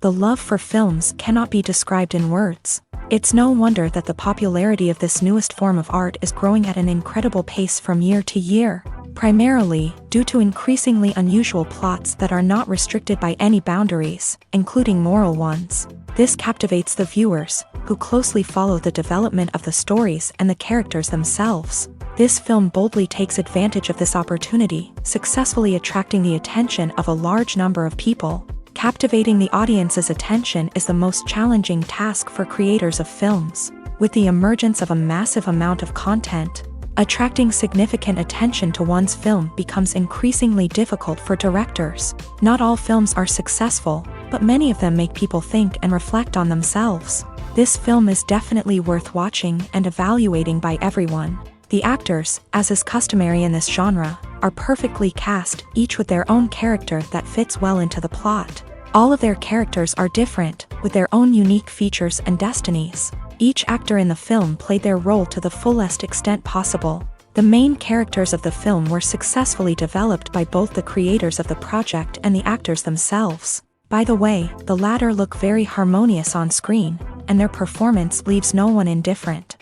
The love for films cannot be described in words. It's no wonder that the popularity of this newest form of art is growing at an incredible pace from year to year, primarily due to increasingly unusual plots that are not restricted by any boundaries, including moral ones. This captivates the viewers, who closely follow the development of the stories and the characters themselves. This film boldly takes advantage of this opportunity, successfully attracting the attention of a large number of people. Captivating the audience's attention is the most challenging task for creators of films. With the emergence of a massive amount of content, attracting significant attention to one's film becomes increasingly difficult for directors. Not all films are successful, but many of them make people think and reflect on themselves. This film is definitely worth watching and evaluating by everyone. The actors, as is customary in this genre, are perfectly cast, each with their own character that fits well into the plot. All of their characters are different, with their own unique features and destinies. Each actor in the film played their role to the fullest extent possible. The main characters of the film were successfully developed by both the creators of the project and the actors themselves. By the way, the latter look very harmonious on screen, and their performance leaves no one indifferent.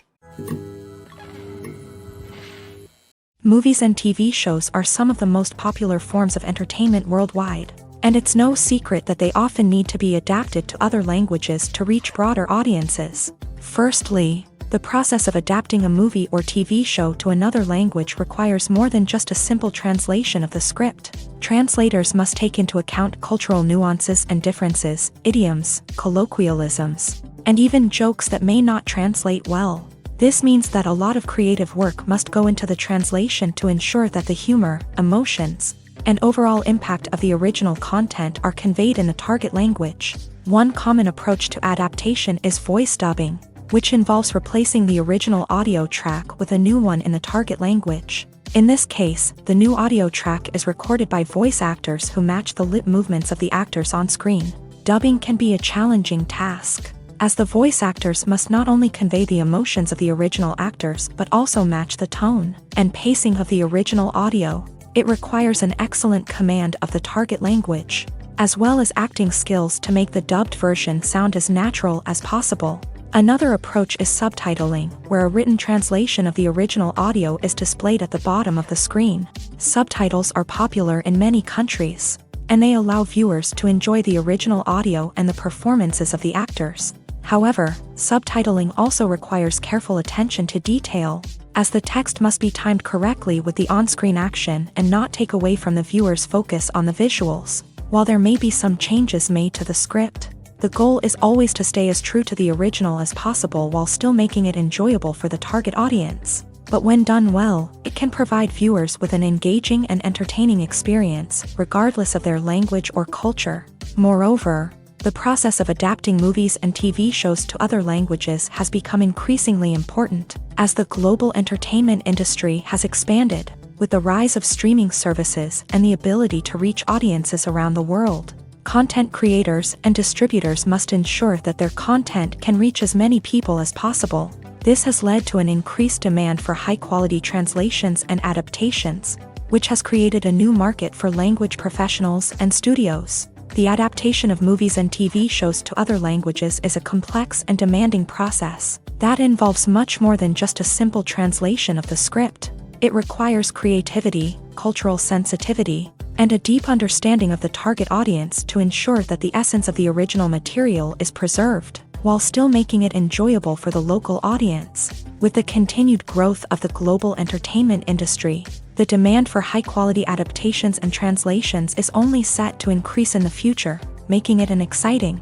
Movies and TV shows are some of the most popular forms of entertainment worldwide, and it's no secret that they often need to be adapted to other languages to reach broader audiences. Firstly, the process of adapting a movie or TV show to another language requires more than just a simple translation of the script. Translators must take into account cultural nuances and differences, idioms, colloquialisms, and even jokes that may not translate well. This means that a lot of creative work must go into the translation to ensure that the humor, emotions, and overall impact of the original content are conveyed in the target language. One common approach to adaptation is voice dubbing, which involves replacing the original audio track with a new one in the target language. In this case, the new audio track is recorded by voice actors who match the lip movements of the actors on screen. Dubbing can be a challenging task, as the voice actors must not only convey the emotions of the original actors but also match the tone and pacing of the original audio. It requires an excellent command of the target language, as well as acting skills to make the dubbed version sound as natural as possible. Another approach is subtitling, where a written translation of the original audio is displayed at the bottom of the screen. Subtitles are popular in many countries, and they allow viewers to enjoy the original audio and the performances of the actors. However, subtitling also requires careful attention to detail, as the text must be timed correctly with the on-screen action and not take away from the viewer's focus on the visuals. While there may be some changes made to the script, the goal is always to stay as true to the original as possible while still making it enjoyable for the target audience. But when done well, it can provide viewers with an engaging and entertaining experience, regardless of their language or culture. Moreover, the process of adapting movies and TV shows to other languages has become increasingly important, as the global entertainment industry has expanded, with the rise of streaming services and the ability to reach audiences around the world. Content creators and distributors must ensure that their content can reach as many people as possible. This has led to an increased demand for high-quality translations and adaptations, which has created a new market for language professionals and studios. The adaptation of movies and TV shows to other languages is a complex and demanding process that involves much more than just a simple translation of the script. It requires creativity, cultural sensitivity, and a deep understanding of the target audience to ensure that the essence of the original material is preserved, while still making it enjoyable for the local audience. With the continued growth of the global entertainment industry, the demand for high-quality adaptations and translations is only set to increase in the future, making it an exciting.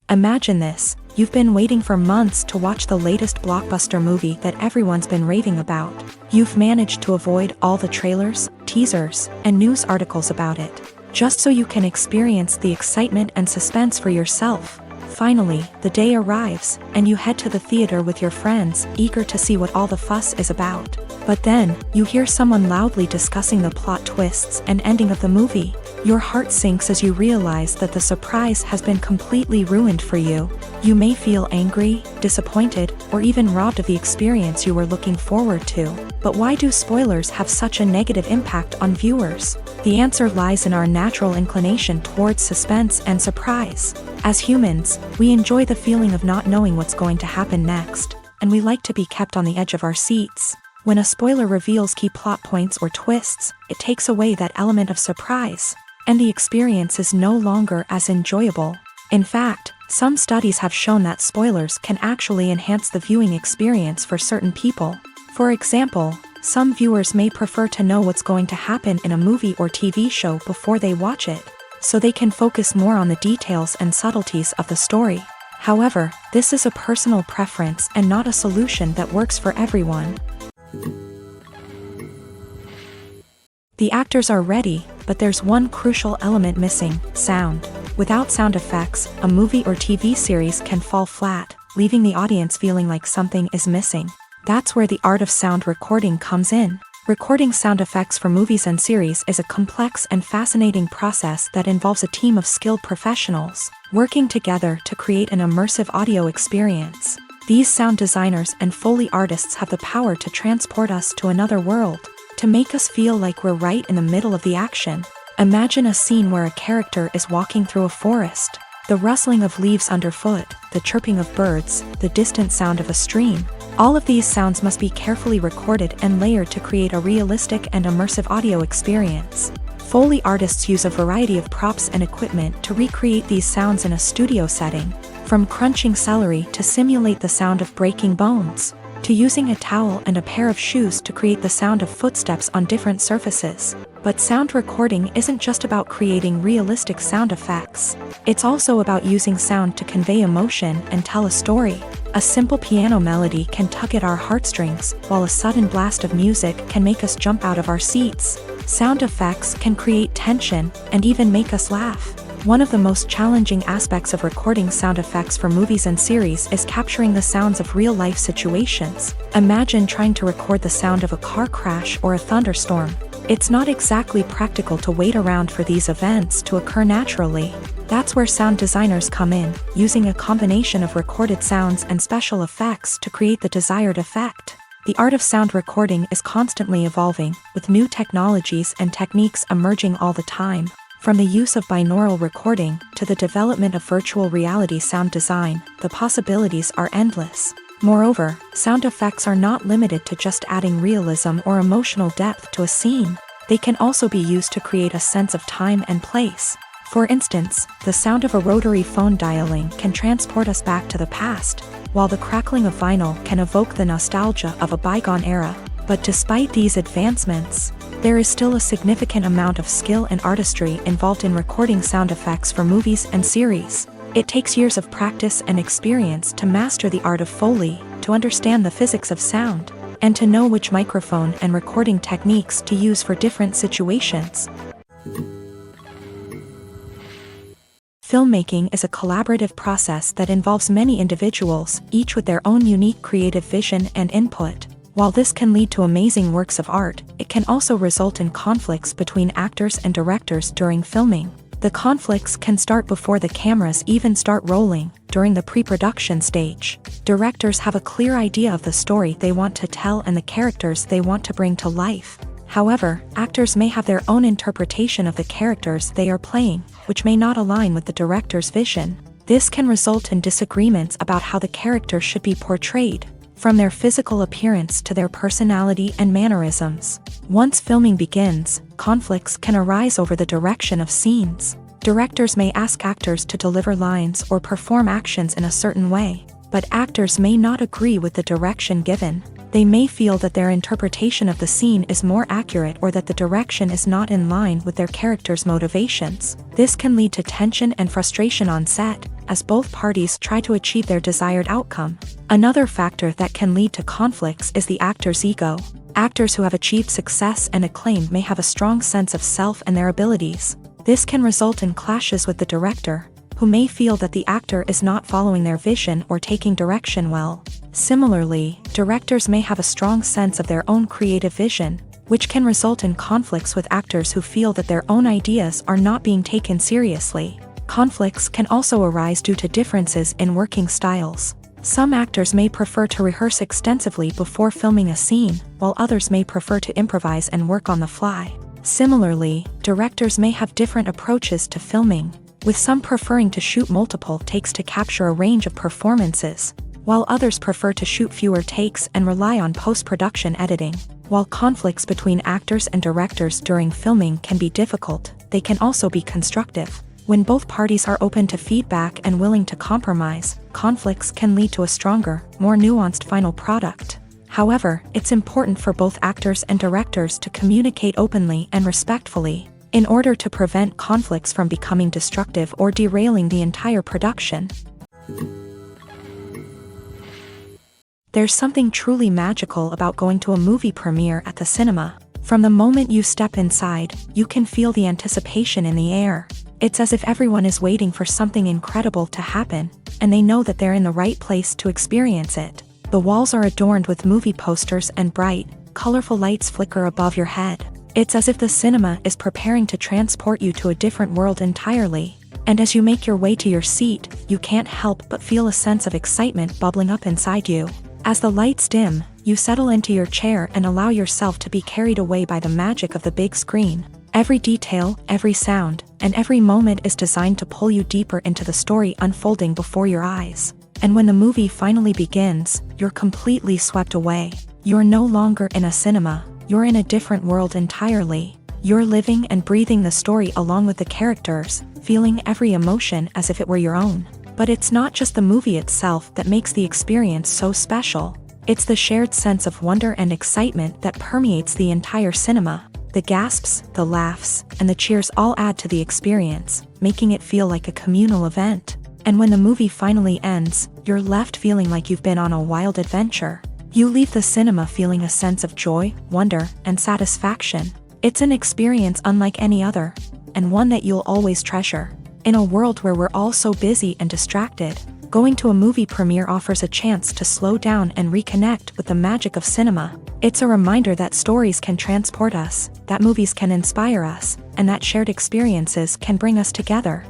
Imagine this: you've been waiting for months to watch the latest blockbuster movie that everyone's been raving about. You've managed to avoid all the trailers, teasers, and news articles about it, just so you can experience the excitement and suspense for yourself. Finally, the day arrives, and you head to the theater with your friends, eager to see what all the fuss is about. But then, you hear someone loudly discussing the plot twists and ending of the movie. Your heart sinks as you realize that the surprise has been completely ruined for you. You may feel angry, disappointed, or even robbed of the experience you were looking forward to. But why do spoilers have such a negative impact on viewers? The answer lies in our natural inclination towards suspense and surprise. As humans, we enjoy the feeling of not knowing what's going to happen next, and we like to be kept on the edge of our seats. When a spoiler reveals key plot points or twists, it takes away that element of surprise, and the experience is no longer as enjoyable. In fact, some studies have shown that spoilers can actually enhance the viewing experience for certain people. For example, some viewers may prefer to know what's going to happen in a movie or TV show before they watch it, so they can focus more on the details and subtleties of the story. However, this is a personal preference and not a solution that works for everyone. The actors are ready, but there's one crucial element missing: sound. Without sound effects, a movie or TV series can fall flat, leaving the audience feeling like something is missing. That's where the art of sound recording comes in. Recording sound effects for movies and series is a complex and fascinating process that involves a team of skilled professionals working together to create an immersive audio experience. These sound designers and Foley artists have the power to transport us to another world, to make us feel like we're right in the middle of the action. Imagine a scene where a character is walking through a forest. The rustling of leaves underfoot, the chirping of birds, the distant sound of a stream. All of these sounds must be carefully recorded and layered to create a realistic and immersive audio experience. Foley artists use a variety of props and equipment to recreate these sounds in a studio setting, from crunching celery to simulate the sound of breaking bones, to using a towel and a pair of shoes to create the sound of footsteps on different surfaces. But sound recording isn't just about creating realistic sound effects. It's also about using sound to convey emotion and tell a story. A simple piano melody can tug at our heartstrings, while a sudden blast of music can make us jump out of our seats. Sound effects can create tension and even make us laugh. One of the most challenging aspects of recording sound effects for movies and series is capturing the sounds of real-life situations. Imagine trying to record the sound of a car crash or a thunderstorm. It's not exactly practical to wait around for these events to occur naturally. That's where sound designers come in, using a combination of recorded sounds and special effects to create the desired effect. The art of sound recording is constantly evolving, with new technologies and techniques emerging all the time. From the use of binaural recording to the development of virtual reality sound design, the possibilities are endless. Moreover, sound effects are not limited to just adding realism or emotional depth to a scene. They can also be used to create a sense of time and place. For instance, the sound of a rotary phone dialing can transport us back to the past, while the crackling of vinyl can evoke the nostalgia of a bygone era. But despite these advancements, there is still a significant amount of skill and artistry involved in recording sound effects for movies and series. It takes years of practice and experience to master the art of Foley, to understand the physics of sound, and to know which microphone and recording techniques to use for different situations. Filmmaking is a collaborative process that involves many individuals, each with their own unique creative vision and input. While this can lead to amazing works of art, it can also result in conflicts between actors and directors during filming. The conflicts can start before the cameras even start rolling, during the pre-production stage. Directors have a clear idea of the story they want to tell and the characters they want to bring to life. However, actors may have their own interpretation of the characters they are playing, which may not align with the director's vision. This can result in disagreements about how the character should be portrayed, from their physical appearance to their personality and mannerisms. Once filming begins, conflicts can arise over the direction of scenes. Directors may ask actors to deliver lines or perform actions in a certain way, but actors may not agree with the direction given. They may feel that their interpretation of the scene is more accurate or that the direction is not in line with their character's motivations. This can lead to tension and frustration on set, as both parties try to achieve their desired outcome. Another factor that can lead to conflicts is the actor's ego. Actors who have achieved success and acclaim may have a strong sense of self and their abilities. This can result in clashes with the director, who may feel that the actor is not following their vision or taking direction well. Similarly, directors may have a strong sense of their own creative vision. which can result in conflicts with actors who feel that their own ideas are not being taken seriously. Conflicts can also arise due to differences in working styles. Some actors may prefer to rehearse extensively before filming a scene, while others may prefer to improvise and work on the fly. Similarly, directors may have different approaches to filming, with some preferring to shoot multiple takes to capture a range of performances, while others prefer to shoot fewer takes and rely on post-production editing. While conflicts between actors and directors during filming can be difficult, they can also be constructive. When both parties are open to feedback and willing to compromise, conflicts can lead to a stronger, more nuanced final product. However, it's important for both actors and directors to communicate openly and respectfully, in order to prevent conflicts from becoming destructive or derailing the entire production. There's something truly magical about going to a movie premiere at the cinema. From the moment you step inside, you can feel the anticipation in the air. It's as if everyone is waiting for something incredible to happen, and they know that they're in the right place to experience it. The walls are adorned with movie posters and bright, colorful lights flicker above your head. It's as if the cinema is preparing to transport you to a different world entirely. And as you make your way to your seat, you can't help but feel a sense of excitement bubbling up inside you. As the lights dim, you settle into your chair and allow yourself to be carried away by the magic of the big screen. Every detail, every sound, and every moment is designed to pull you deeper into the story unfolding before your eyes. And when the movie finally begins, you're completely swept away. You're no longer in a cinema, you're in a different world entirely. You're living and breathing the story along with the characters, feeling every emotion as if it were your own. But it's not just the movie itself that makes the experience so special. It's the shared sense of wonder and excitement that permeates the entire cinema. The gasps, the laughs, and the cheers all add to the experience, making it feel like a communal event. And when the movie finally ends, you're left feeling like you've been on a wild adventure. You leave the cinema feeling a sense of joy, wonder, and satisfaction. It's an experience unlike any other, and one that you'll always treasure. In a world where we're all so busy and distracted, going to a movie premiere offers a chance to slow down and reconnect with the magic of cinema. It's a reminder that stories can transport us, that movies can inspire us, and that shared experiences can bring us together.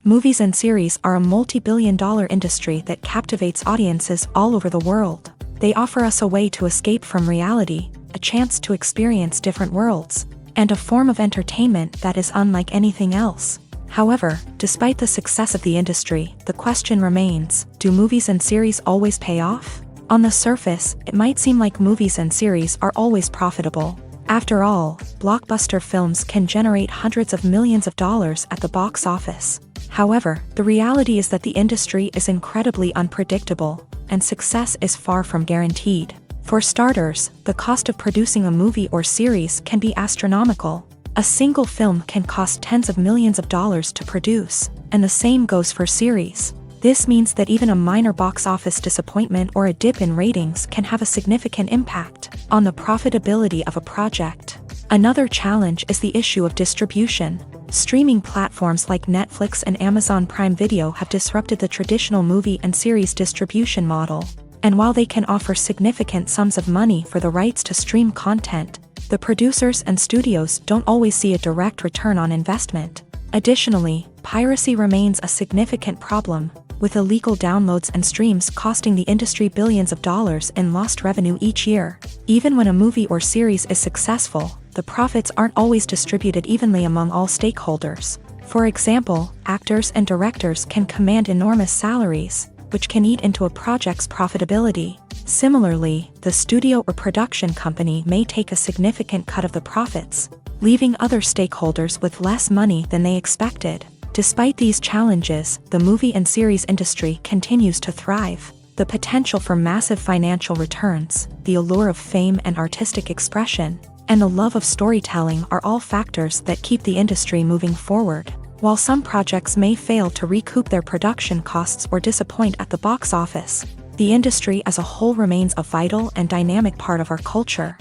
Movies and series are a multi-billion-dollar industry that captivates audiences all over the world. They offer us a way to escape from reality, a chance to experience different worlds, and a form of entertainment that is unlike anything else. However, despite the success of the industry, the question remains, do movies and series always pay off? On the surface, it might seem like movies and series are always profitable. After all, blockbuster films can generate hundreds of millions of dollars at the box office. However, the reality is that the industry is incredibly unpredictable, and success is far from guaranteed. For starters, the cost of producing a movie or series can be astronomical. A single film can cost tens of millions of dollars to produce, and the same goes for series. This means that even a minor box office disappointment or a dip in ratings can have a significant impact on the profitability of a project. Another challenge is the issue of distribution. Streaming platforms like Netflix and Amazon Prime Video have disrupted the traditional movie and series distribution model. And while they can offer significant sums of money for the rights to stream content, the producers and studios don't always see a direct return on investment. Additionally, piracy remains a significant problem, with illegal downloads and streams costing the industry billions of dollars in lost revenue each year. Even when a movie or series is successful, the profits aren't always distributed evenly among all stakeholders. For example, actors and directors can command enormous salaries, which can eat into a project's profitability. Similarly, the studio or production company may take a significant cut of the profits, leaving other stakeholders with less money than they expected. Despite these challenges, the movie and series industry continues to thrive. The potential for massive financial returns, the allure of fame and artistic expression, and the love of storytelling are all factors that keep the industry moving forward. While some projects may fail to recoup their production costs or disappoint at the box office, the industry as a whole remains a vital and dynamic part of our culture.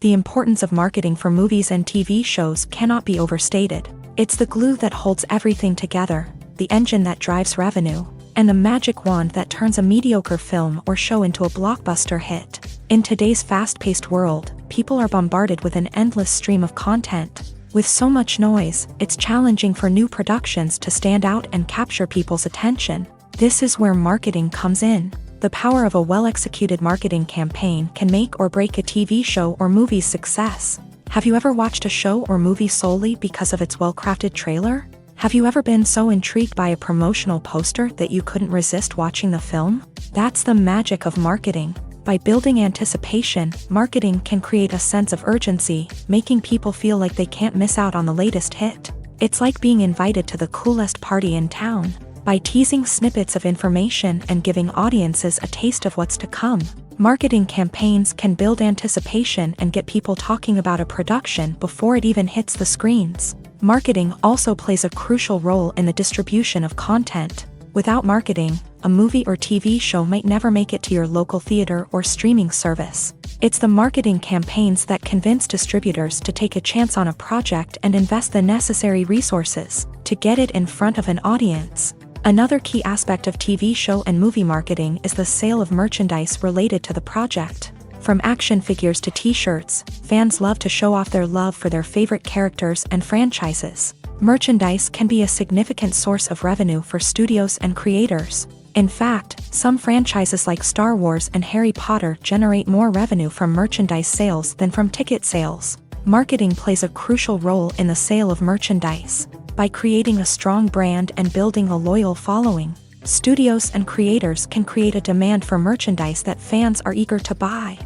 The importance of marketing for movies and TV shows cannot be overstated. It's the glue that holds everything together, the engine that drives revenue, and the magic wand that turns a mediocre film or show into a blockbuster hit. In today's fast-paced world, people are bombarded with an endless stream of content. With so much noise, it's challenging for new productions to stand out and capture people's attention. This is where marketing comes in. The power of a well-executed marketing campaign can make or break a TV show or movie's success. Have you ever watched a show or movie solely because of its well-crafted trailer? Have you ever been so intrigued by a promotional poster that you couldn't resist watching the film? That's the magic of marketing. By building anticipation, marketing can create a sense of urgency, making people feel like they can't miss out on the latest hit. It's like being invited to the coolest party in town. By teasing snippets of information and giving audiences a taste of what's to come, marketing campaigns can build anticipation and get people talking about a production before it even hits the screens. Marketing also plays a crucial role in the distribution of content. Without marketing, a movie or TV show might never make it to your local theater or streaming service. It's the marketing campaigns that convince distributors to take a chance on a project and invest the necessary resources to get it in front of an audience. Another key aspect of TV show and movie marketing is the sale of merchandise related to the project. From action figures to t-shirts, fans love to show off their love for their favorite characters and franchises. Merchandise can be a significant source of revenue for studios and creators. In fact, some franchises like Star Wars and Harry Potter generate more revenue from merchandise sales than from ticket sales. Marketing plays a crucial role in the sale of merchandise. By creating a strong brand and building a loyal following, studios and creators can create a demand for merchandise that fans are eager to buy.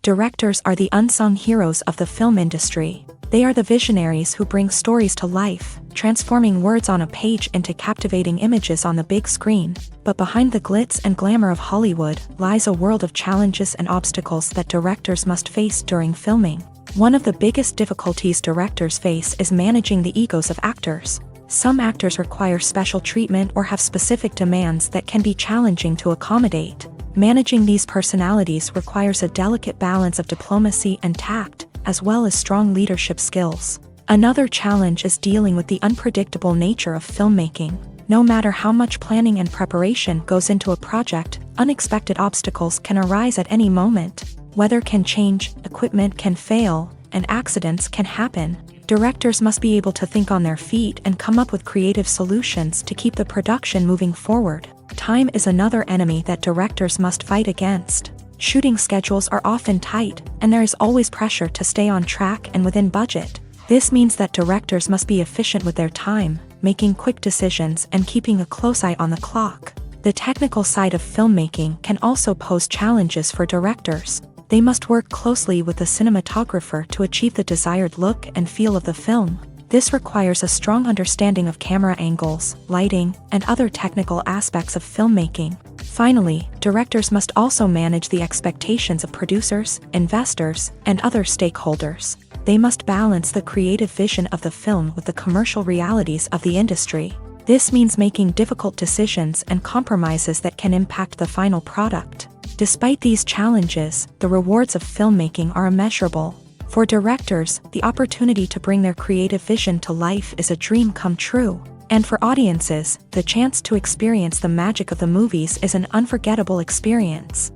Directors are the unsung heroes of the film industry. They are the visionaries who bring stories to life, transforming words on a page into captivating images on the big screen. But behind the glitz and glamour of Hollywood lies a world of challenges and obstacles that directors must face during filming. One of the biggest difficulties directors face is managing the egos of actors. Some actors require special treatment or have specific demands that can be challenging to accommodate. Managing these personalities requires a delicate balance of diplomacy and tact, as well as strong leadership skills. Another challenge is dealing with the unpredictable nature of filmmaking. No matter how much planning and preparation goes into a project, unexpected obstacles can arise at any moment. Weather can change, equipment can fail, and accidents can happen. Directors must be able to think on their feet and come up with creative solutions to keep the production moving forward. Time is another enemy that directors must fight against. Shooting schedules are often tight, and there is always pressure to stay on track and within budget. This means that directors must be efficient with their time, making quick decisions and keeping a close eye on the clock. The technical side of filmmaking can also pose challenges for directors. They must work closely with the cinematographer to achieve the desired look and feel of the film. This requires a strong understanding of camera angles, lighting, and other technical aspects of filmmaking. Finally, directors must also manage the expectations of producers, investors, and other stakeholders. They must balance the creative vision of the film with the commercial realities of the industry. This means making difficult decisions and compromises that can impact the final product. Despite these challenges, the rewards of filmmaking are immeasurable. For directors, the opportunity to bring their creative vision to life is a dream come true. And for audiences, the chance to experience the magic of the movies is an unforgettable experience.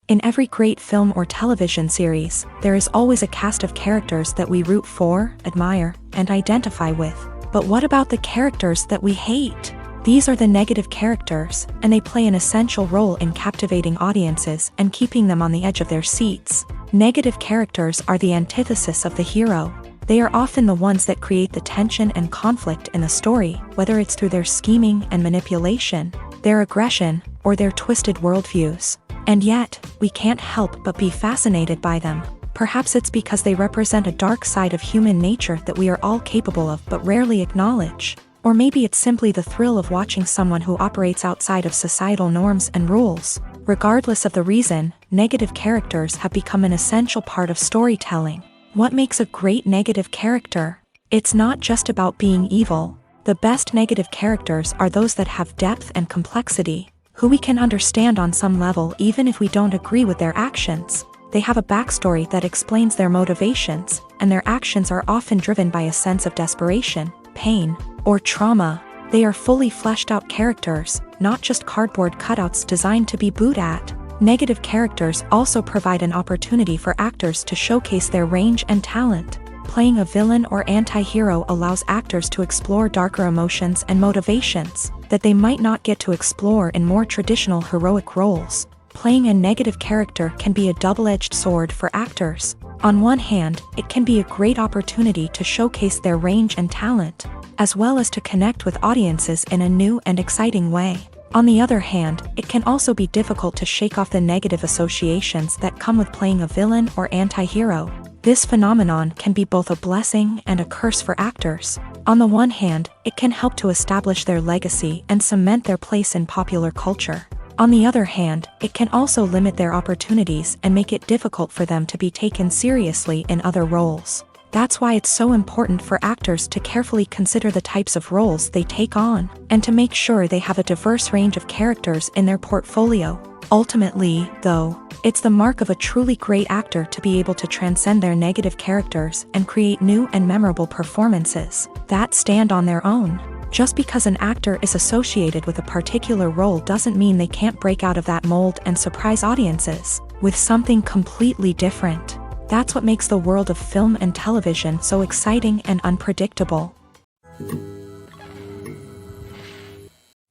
In every great film or television series, there is always a cast of characters that we root for, admire, and identify with. But what about the characters that we hate? These are the negative characters, and they play an essential role in captivating audiences and keeping them on the edge of their seats. Negative characters are the antithesis of the hero. They are often the ones that create the tension and conflict in the story, whether it's through their scheming and manipulation, their aggression, or their twisted worldviews. And yet, we can't help but be fascinated by them. Perhaps it's because they represent a dark side of human nature that we are all capable of but rarely acknowledge. Or maybe it's simply the thrill of watching someone who operates outside of societal norms and rules. Regardless of the reason, negative characters have become an essential part of storytelling. What makes a great negative character? It's not just about being evil. The best negative characters are those that have depth and complexity, who we can understand on some level even if we don't agree with their actions. They have a backstory that explains their motivations, and their actions are often driven by a sense of desperation, pain, or trauma. They are fully fleshed out characters, not just cardboard cutouts designed to be booed at. Negative characters also provide an opportunity for actors to showcase their range and talent. Playing a villain or anti-hero allows actors to explore darker emotions and motivations that they might not get to explore in more traditional heroic roles. Playing a negative character can be a double-edged sword for actors. On one hand, it can be a great opportunity to showcase their range and talent, as well as to connect with audiences in a new and exciting way. On the other hand, it can also be difficult to shake off the negative associations that come with playing a villain or anti-hero. This phenomenon can be both a blessing and a curse for actors. On the one hand, it can help to establish their legacy and cement their place in popular culture. On the other hand, it can also limit their opportunities and make it difficult for them to be taken seriously in other roles. That's why it's so important for actors to carefully consider the types of roles they take on, and to make sure they have a diverse range of characters in their portfolio. Ultimately, though, it's the mark of a truly great actor to be able to transcend their negative characters and create new and memorable performances that stand on their own. Just because an actor is associated with a particular role doesn't mean they can't break out of that mold and surprise audiences with something completely different. That's what makes the world of film and television so exciting and unpredictable.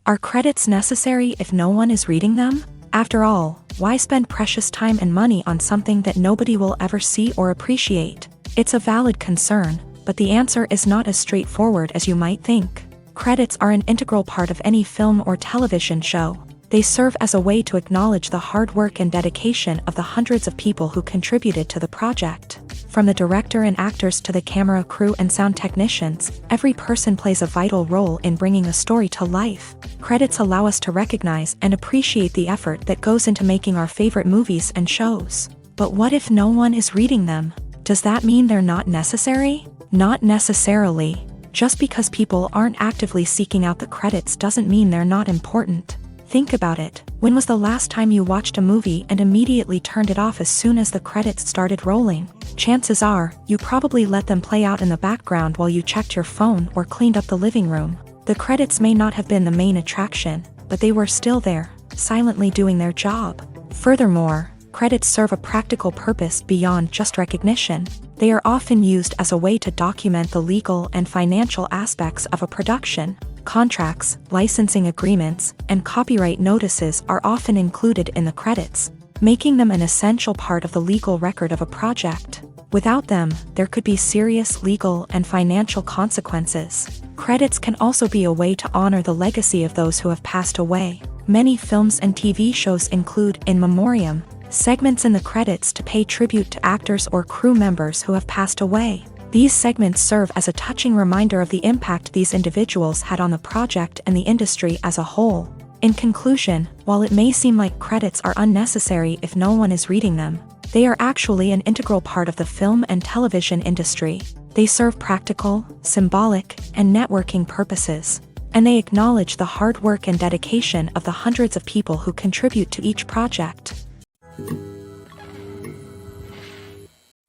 Are credits necessary if no one is reading them? After all, why spend precious time and money on something that nobody will ever see or appreciate? It's a valid concern, but the answer is not as straightforward as you might think. Credits are an integral part of any film or television show. They serve as a way to acknowledge the hard work and dedication of the hundreds of people who contributed to the project. From the director and actors to the camera crew and sound technicians, every person plays a vital role in bringing a story to life. Credits allow us to recognize and appreciate the effort that goes into making our favorite movies and shows. But what if no one is reading them? Does that mean they're not necessary? Not necessarily. Just because people aren't actively seeking out the credits doesn't mean they're not important. Think about it. When was the last time you watched a movie and immediately turned it off as soon as the credits started rolling? Chances are, you probably let them play out in the background while you checked your phone or cleaned up the living room. The credits may not have been the main attraction, but they were still there, silently doing their job. Furthermore, credits serve a practical purpose beyond just recognition. They are often used as a way to document the legal and financial aspects of a production. Contracts, licensing agreements, and copyright notices are often included in the credits, making them an essential part of the legal record of a project. Without them, there could be serious legal and financial consequences. Credits can also be a way to honor the legacy of those who have passed away. Many films and TV shows include in memoriam segments in the credits to pay tribute to actors or crew members who have passed away. These segments serve as a touching reminder of the impact these individuals had on the project and the industry as a whole. In conclusion, while it may seem like credits are unnecessary if no one is reading them, they are actually an integral part of the film and television industry. They serve practical, symbolic, and networking purposes, and they acknowledge the hard work and dedication of the hundreds of people who contribute to each project.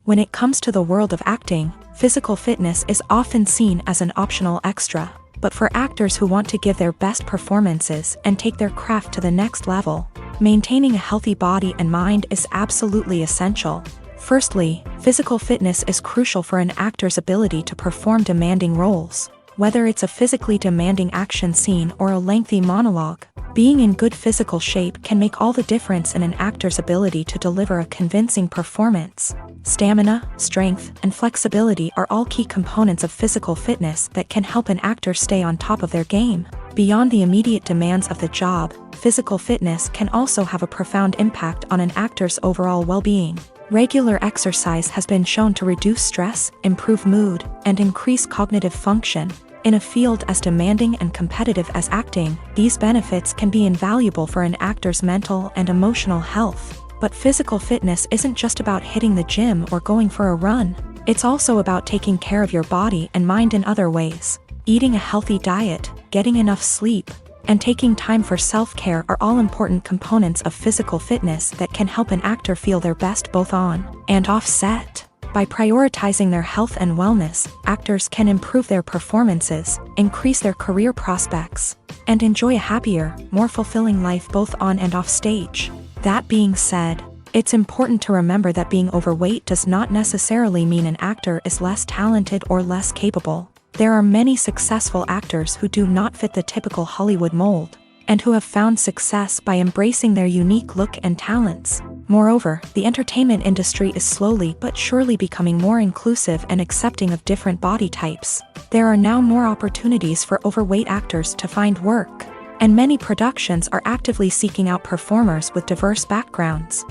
When it comes to the world of acting, physical fitness is often seen as an optional extra. But for actors who want to give their best performances and take their craft to the next level, maintaining a healthy body and mind is absolutely essential. Firstly, physical fitness is crucial for an actor's ability to perform demanding roles. Whether it's a physically demanding action scene or a lengthy monologue, being in good physical shape can make all the difference in an actor's ability to deliver a convincing performance. Stamina, strength, and flexibility are all key components of physical fitness that can help an actor stay on top of their game. Beyond the immediate demands of the job, physical fitness can also have a profound impact on an actor's overall well-being. Regular exercise has been shown to reduce stress, improve mood, and increase cognitive function. In a field as demanding and competitive as acting, these benefits can be invaluable for an actor's mental and emotional health. But physical fitness isn't just about hitting the gym or going for a run. It's also about taking care of your body and mind in other ways. Eating a healthy diet, getting enough sleep, and taking time for self-care are all important components of physical fitness that can help an actor feel their best both on and off set. By prioritizing their health and wellness, actors can improve their performances, increase their career prospects, and enjoy a happier, more fulfilling life both on and off stage. That being said, it's important to remember that being overweight does not necessarily mean an actor is less talented or less capable. There are many successful actors who do not fit the typical Hollywood mold, and who have found success by embracing their unique look and talents. Moreover, the entertainment industry is slowly but surely becoming more inclusive and accepting of different body types. There are now more opportunities for overweight actors to find work, and many productions are actively seeking out performers with diverse backgrounds.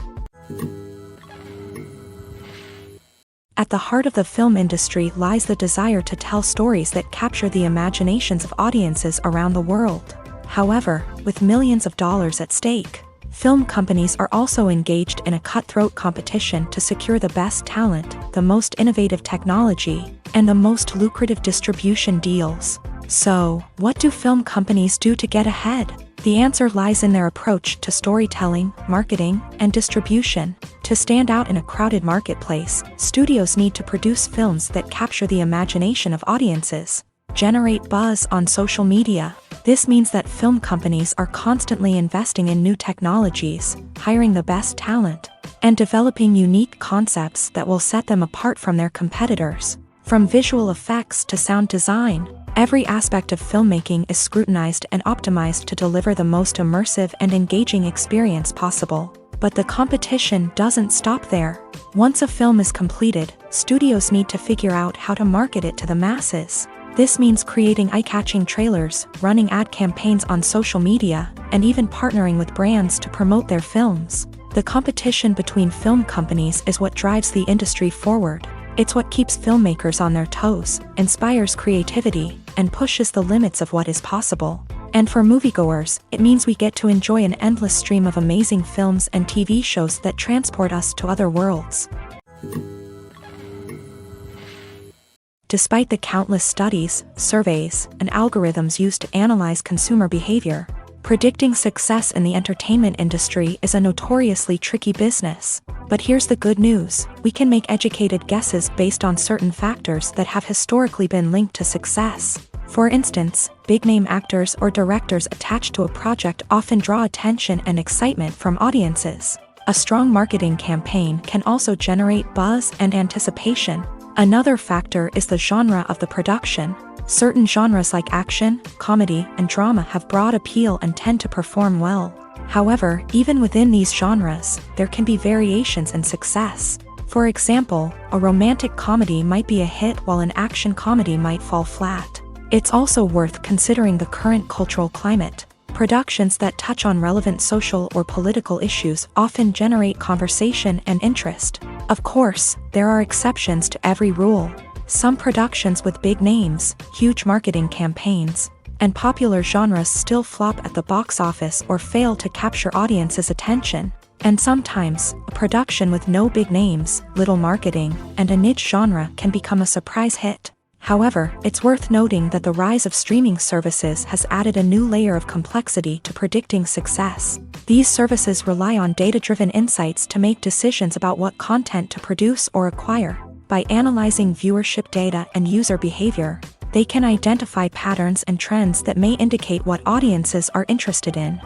At the heart of the film industry lies the desire to tell stories that capture the imaginations of audiences around the world. However, with millions of dollars at stake, film companies are also engaged in a cutthroat competition to secure the best talent, the most innovative technology, and the most lucrative distribution deals. So, what do film companies do to get ahead? The answer lies in their approach to storytelling, marketing, and distribution. To stand out in a crowded marketplace, studios need to produce films that capture the imagination of audiences, generate buzz on social media. This means that film companies are constantly investing in new technologies, hiring the best talent, and developing unique concepts that will set them apart from their competitors. From visual effects to sound design, every aspect of filmmaking is scrutinized and optimized to deliver the most immersive and engaging experience possible. But the competition doesn't stop there. Once a film is completed, studios need to figure out how to market it to the masses. This means creating eye-catching trailers, running ad campaigns on social media, and even partnering with brands to promote their films. The competition between film companies is what drives the industry forward. It's what keeps filmmakers on their toes, inspires creativity, and pushes the limits of what is possible. And for moviegoers, it means we get to enjoy an endless stream of amazing films and TV shows that transport us to other worlds. Despite the countless studies, surveys, and algorithms used to analyze consumer behavior, predicting success in the entertainment industry is a notoriously tricky business. But here's the good news: we can make educated guesses based on certain factors that have historically been linked to success. For instance, big-name actors or directors attached to a project often draw attention and excitement from audiences. A strong marketing campaign can also generate buzz and anticipation. Another factor is the genre of the production. Certain genres like action, comedy, and drama have broad appeal and tend to perform well. However, even within these genres, there can be variations in success. For example, a romantic comedy might be a hit while an action comedy might fall flat. It's also worth considering the current cultural climate. Productions that touch on relevant social or political issues often generate conversation and interest. Of course, there are exceptions to every rule. Some productions with big names, huge marketing campaigns, and popular genres still flop at the box office or fail to capture audiences' attention. And sometimes, a production with no big names, little marketing, and a niche genre can become a surprise hit. However, it's worth noting that the rise of streaming services has added a new layer of complexity to predicting success. These services rely on data-driven insights to make decisions about what content to produce or acquire. By analyzing viewership data and user behavior, they can identify patterns and trends that may indicate what audiences are interested in.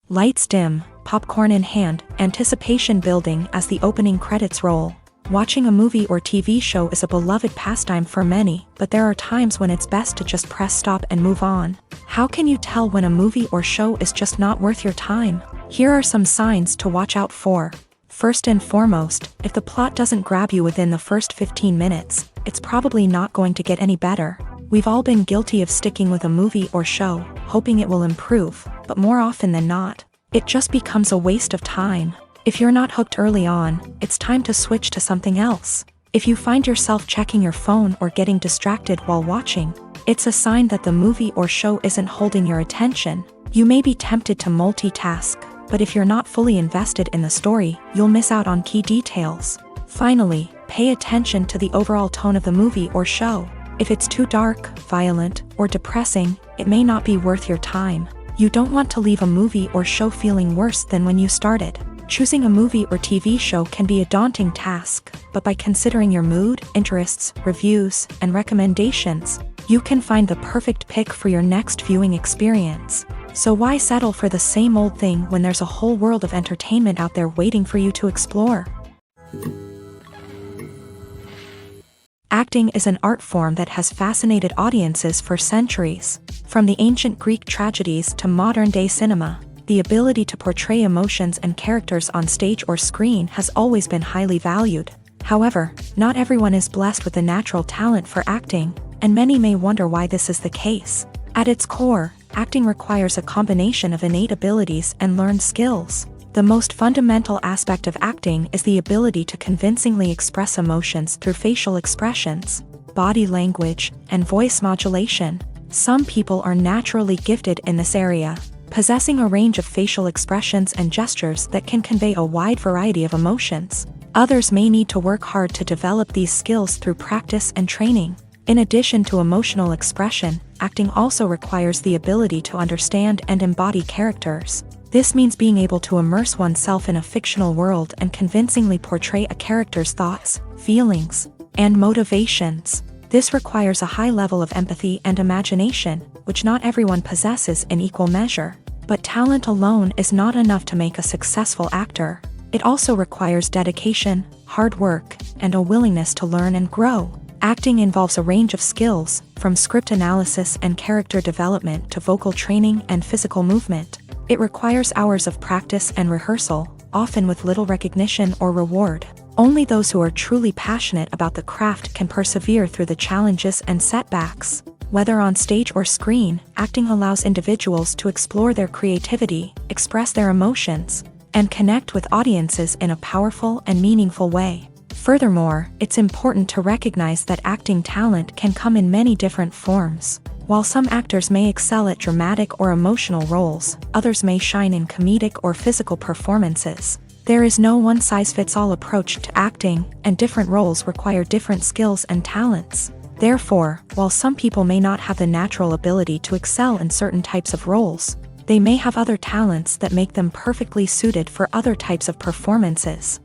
Lights dim, popcorn in hand, anticipation building as the opening credits roll. Watching a movie or TV show is a beloved pastime for many, but there are times when it's best to just press stop and move on. How can you tell when a movie or show is just not worth your time? Here are some signs to watch out for. First and foremost, if the plot doesn't grab you within the first 15 minutes, it's probably not going to get any better. We've all been guilty of sticking with a movie or show, hoping it will improve, but more often than not, it just becomes a waste of time. If you're not hooked early on, it's time to switch to something else. If you find yourself checking your phone or getting distracted while watching, it's a sign that the movie or show isn't holding your attention. You may be tempted to multitask, but if you're not fully invested in the story, you'll miss out on key details. Finally, pay attention to the overall tone of the movie or show. If it's too dark, violent, or depressing, it may not be worth your time. You don't want to leave a movie or show feeling worse than when you started. Choosing a movie or TV show can be a daunting task, but by considering your mood, interests, reviews, and recommendations, you can find the perfect pick for your next viewing experience. So why settle for the same old thing when there's a whole world of entertainment out there waiting for you to explore? Acting is an art form that has fascinated audiences for centuries. From the ancient Greek tragedies to modern-day cinema, the ability to portray emotions and characters on stage or screen has always been highly valued. However, not everyone is blessed with a natural talent for acting, and many may wonder why this is the case. At its core, acting requires a combination of innate abilities and learned skills. The most fundamental aspect of acting is the ability to convincingly express emotions through facial expressions, body language, and voice modulation. Some people are naturally gifted in this area, possessing a range of facial expressions and gestures that can convey a wide variety of emotions. Others may need to work hard to develop these skills through practice and training. In addition to emotional expression, acting also requires the ability to understand and embody characters. This means being able to immerse oneself in a fictional world and convincingly portray a character's thoughts, feelings, and motivations. This requires a high level of empathy and imagination, which not everyone possesses in equal measure. But talent alone is not enough to make a successful actor. It also requires dedication, hard work, and a willingness to learn and grow. Acting involves a range of skills, from script analysis and character development to vocal training and physical movement. It requires hours of practice and rehearsal, often with little recognition or reward. Only those who are truly passionate about the craft can persevere through the challenges and setbacks. Whether on stage or screen, acting allows individuals to explore their creativity, express their emotions, and connect with audiences in a powerful and meaningful way. Furthermore, it's important to recognize that acting talent can come in many different forms. While some actors may excel at dramatic or emotional roles, others may shine in comedic or physical performances. There is no one-size-fits-all approach to acting, and different roles require different skills and talents. Therefore, while some people may not have the natural ability to excel in certain types of roles, they may have other talents that make them perfectly suited for other types of performances.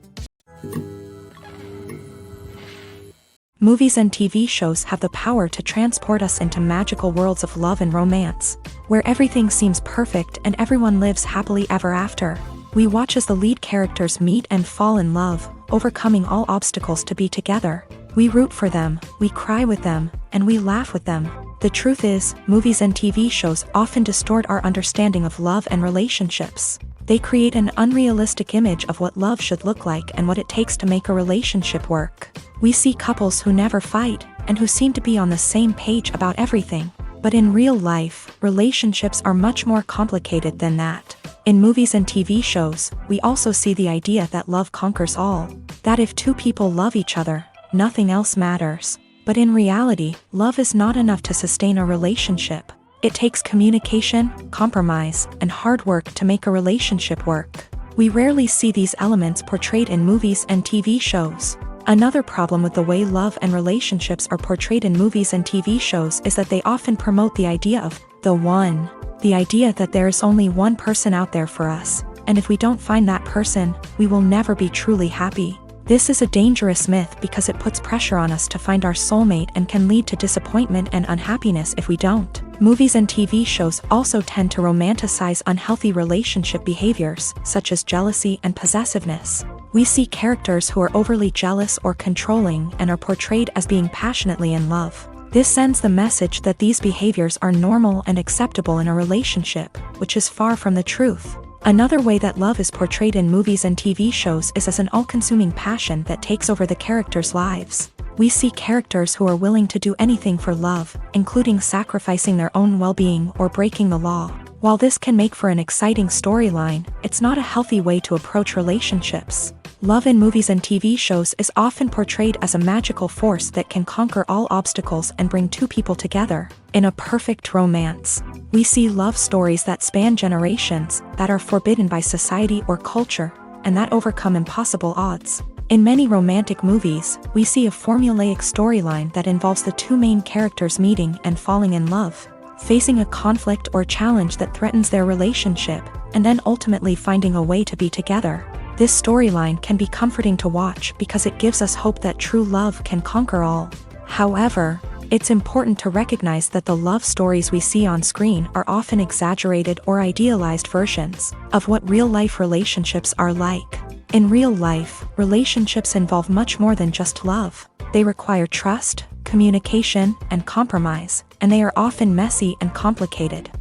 Movies and TV shows have the power to transport us into magical worlds of love and romance, where everything seems perfect and everyone lives happily ever after. We watch as the lead characters meet and fall in love, overcoming all obstacles to be together. We root for them, we cry with them, and we laugh with them. The truth is, movies and TV shows often distort our understanding of love and relationships. They create an unrealistic image of what love should look like and what it takes to make a relationship work. We see couples who never fight, and who seem to be on the same page about everything. But in real life, relationships are much more complicated than that. In movies and TV shows, we also see the idea that love conquers all. That if two people love each other, nothing else matters. But in reality, love is not enough to sustain a relationship. It takes communication, compromise, and hard work to make a relationship work. We rarely see these elements portrayed in movies and TV shows. Another problem with the way love and relationships are portrayed in movies and TV shows is that they often promote the idea of the one. The idea that there is only one person out there for us, and if we don't find that person, we will never be truly happy. This is a dangerous myth because it puts pressure on us to find our soulmate and can lead to disappointment and unhappiness if we don't. Movies and TV shows also tend to romanticize unhealthy relationship behaviors, such as jealousy and possessiveness. We see characters who are overly jealous or controlling and are portrayed as being passionately in love. This sends the message that these behaviors are normal and acceptable in a relationship, which is far from the truth. Another way that love is portrayed in movies and TV shows is as an all-consuming passion that takes over the characters' lives. We see characters who are willing to do anything for love, including sacrificing their own well-being or breaking the law. While this can make for an exciting storyline, it's not a healthy way to approach relationships. Love in movies and TV shows is often portrayed as a magical force that can conquer all obstacles and bring two people together in a perfect romance. We see love stories that span generations, that are forbidden by society or culture, and that overcome impossible odds. In many romantic movies, we see a formulaic storyline that involves the two main characters meeting and falling in love, facing a conflict or challenge that threatens their relationship, and then ultimately finding a way to be together. This storyline can be comforting to watch because it gives us hope that true love can conquer all. However, it's important to recognize that the love stories we see on screen are often exaggerated or idealized versions of what real-life relationships are like. In real life, relationships involve much more than just love. They require trust, communication, and compromise, and they are often messy and complicated.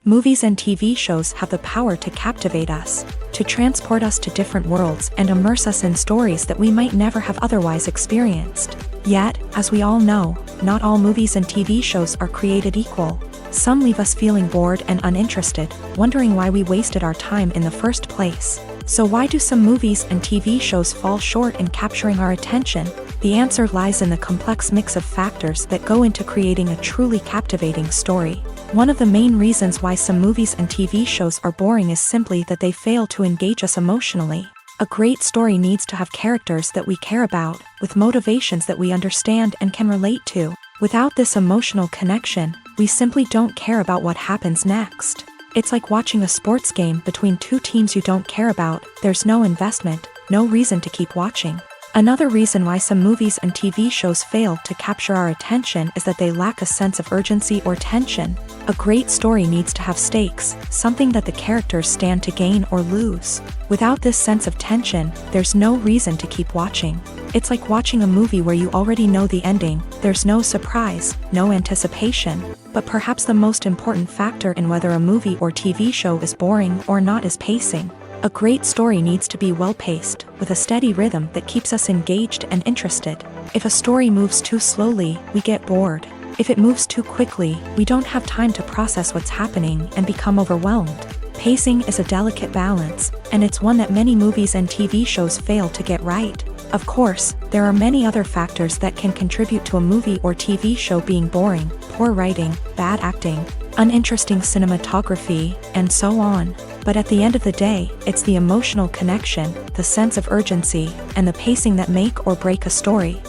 Movies and TV shows have the power to captivate us, to transport us to different worlds and immerse us in stories that we might never have otherwise experienced. Yet, as we all know, not all movies and TV shows are created equal. Some leave us feeling bored and uninterested, wondering why we wasted our time in the first place. So why do some movies and TV shows fall short in capturing our attention? The answer lies in the complex mix of factors that go into creating a truly captivating story. One of the main reasons why some movies and TV shows are boring is simply that they fail to engage us emotionally. A great story needs to have characters that we care about, with motivations that we understand and can relate to. Without this emotional connection, we simply don't care about what happens next. It's like watching a sports game between two teams you don't care about. There's no investment, no reason to keep watching. Another reason why some movies and TV shows fail to capture our attention is that they lack a sense of urgency or tension. A great story needs to have stakes, something that the characters stand to gain or lose. Without this sense of tension, there's no reason to keep watching. It's like watching a movie where you already know the ending. There's no surprise, no anticipation. But perhaps the most important factor in whether a movie or TV show is boring or not is pacing. A great story needs to be well-paced, with a steady rhythm that keeps us engaged and interested. If a story moves too slowly, we get bored. If it moves too quickly, we don't have time to process what's happening and become overwhelmed. Pacing is a delicate balance, and it's one that many movies and TV shows fail to get right. Of course, there are many other factors that can contribute to a movie or TV show being boring: poor writing, bad acting, uninteresting cinematography, and so on. But at the end of the day, it's the emotional connection, the sense of urgency, and the pacing that make or break a story.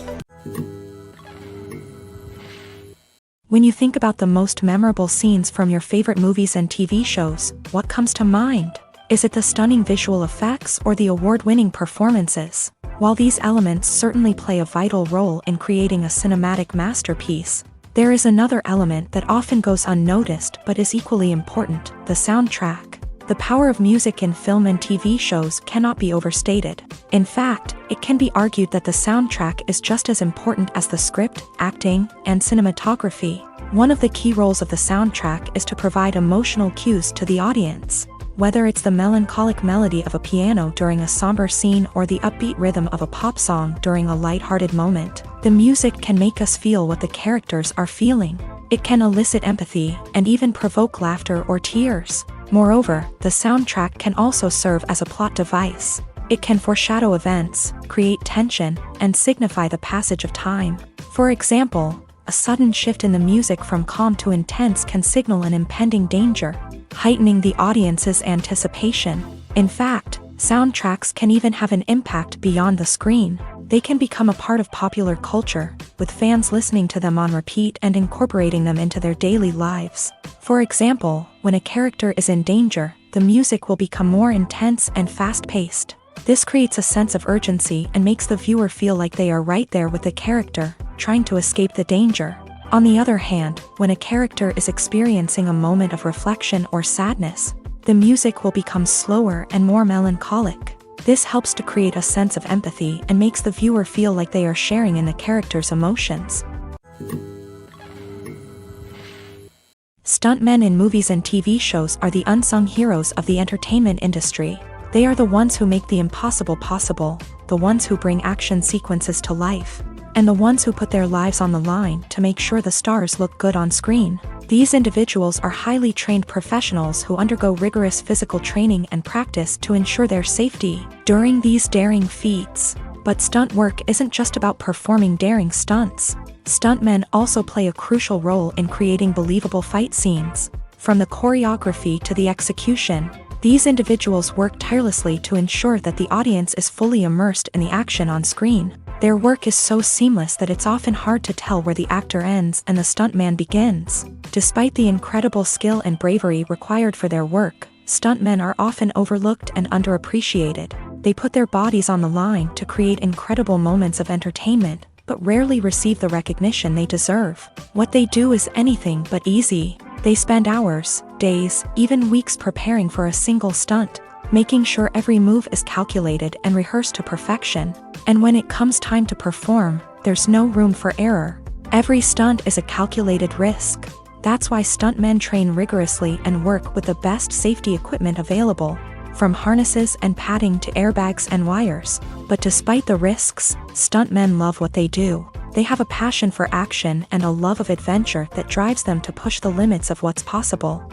When you think about the most memorable scenes from your favorite movies and TV shows, what comes to mind? Is it the stunning visual effects or the award-winning performances? While these elements certainly play a vital role in creating a cinematic masterpiece, there is another element that often goes unnoticed but is equally important: the soundtrack. The power of music in film and TV shows cannot be overstated. In fact, it can be argued that the soundtrack is just as important as the script, acting, and cinematography. One of the key roles of the soundtrack is to provide emotional cues to the audience. Whether it's the melancholic melody of a piano during a somber scene or the upbeat rhythm of a pop song during a light-hearted moment, the music can make us feel what the characters are feeling. It can elicit empathy and even provoke laughter or tears. Moreover, the soundtrack can also serve as a plot device. It can foreshadow events, create tension, and signify the passage of time. For example, a sudden shift in the music from calm to intense can signal an impending danger, heightening the audience's anticipation. In fact, soundtracks can even have an impact beyond the screen. They can become a part of popular culture, with fans listening to them on repeat and incorporating them into their daily lives. For example, when a character is in danger, the music will become more intense and fast-paced. This creates a sense of urgency and makes the viewer feel like they are right there with the character, trying to escape the danger. On the other hand, when a character is experiencing a moment of reflection or sadness, the music will become slower and more melancholic. This helps to create a sense of empathy and makes the viewer feel like they are sharing in the character's emotions. Stuntmen in movies and TV shows are the unsung heroes of the entertainment industry. They are the ones who make the impossible possible, the ones who bring action sequences to life, and the ones who put their lives on the line to make sure the stars look good on screen. These individuals are highly trained professionals who undergo rigorous physical training and practice to ensure their safety during these daring feats. But stunt work isn't just about performing daring stunts. Stuntmen also play a crucial role in creating believable fight scenes. From the choreography to the execution, These individuals work tirelessly to ensure that the audience is fully immersed in the action on screen. Their work is so seamless that it's often hard to tell where the actor ends and the stuntman begins. Despite the incredible skill and bravery required for their work, stuntmen are often overlooked and underappreciated. They put their bodies on the line to create incredible moments of entertainment, but rarely receive the recognition they deserve. What they do is anything but easy. They spend hours, days, even weeks preparing for a single stunt, making sure every move is calculated and rehearsed to perfection. And when it comes time to perform, there's no room for error. Every stunt is a calculated risk. That's why stuntmen train rigorously and work with the best safety equipment available, from harnesses and padding to airbags and wires. But despite the risks, stuntmen love what they do. They have a passion for action and a love of adventure that drives them to push the limits of what's possible.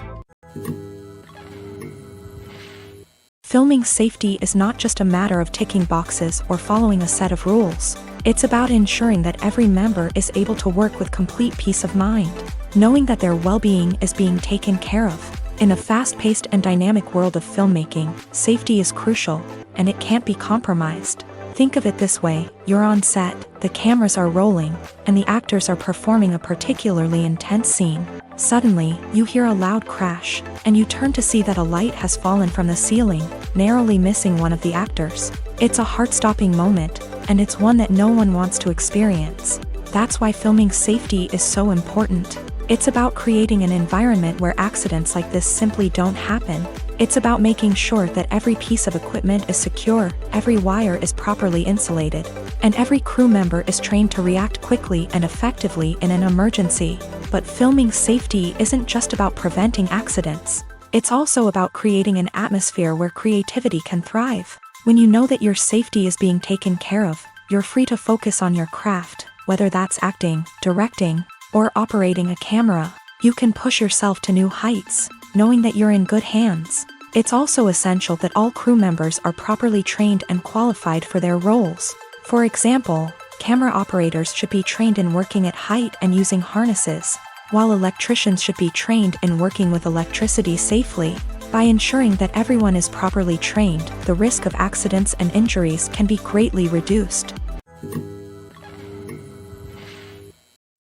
Filming safety is not just a matter of ticking boxes or following a set of rules. It's about ensuring that every member is able to work with complete peace of mind, knowing that their well-being is being taken care of. In a fast-paced and dynamic world of filmmaking, safety is crucial, and it can't be compromised. Think of it this way: you're on set, the cameras are rolling, and the actors are performing a particularly intense scene. Suddenly, you hear a loud crash, and you turn to see that a light has fallen from the ceiling, narrowly missing one of the actors. It's a heart-stopping moment, and it's one that no one wants to experience. That's why filming safety is so important. It's about creating an environment where accidents like this simply don't happen. It's about making sure that every piece of equipment is secure, every wire is properly insulated, and every crew member is trained to react quickly and effectively in an emergency. But filming safety isn't just about preventing accidents. It's also about creating an atmosphere where creativity can thrive. When you know that your safety is being taken care of, you're free to focus on your craft, whether that's acting, directing, or operating a camera. You can push yourself to new heights, knowing that you're in good hands. It's also essential that all crew members are properly trained and qualified for their roles. For example, camera operators should be trained in working at height and using harnesses, while electricians should be trained in working with electricity safely. By ensuring that everyone is properly trained, the risk of accidents and injuries can be greatly reduced.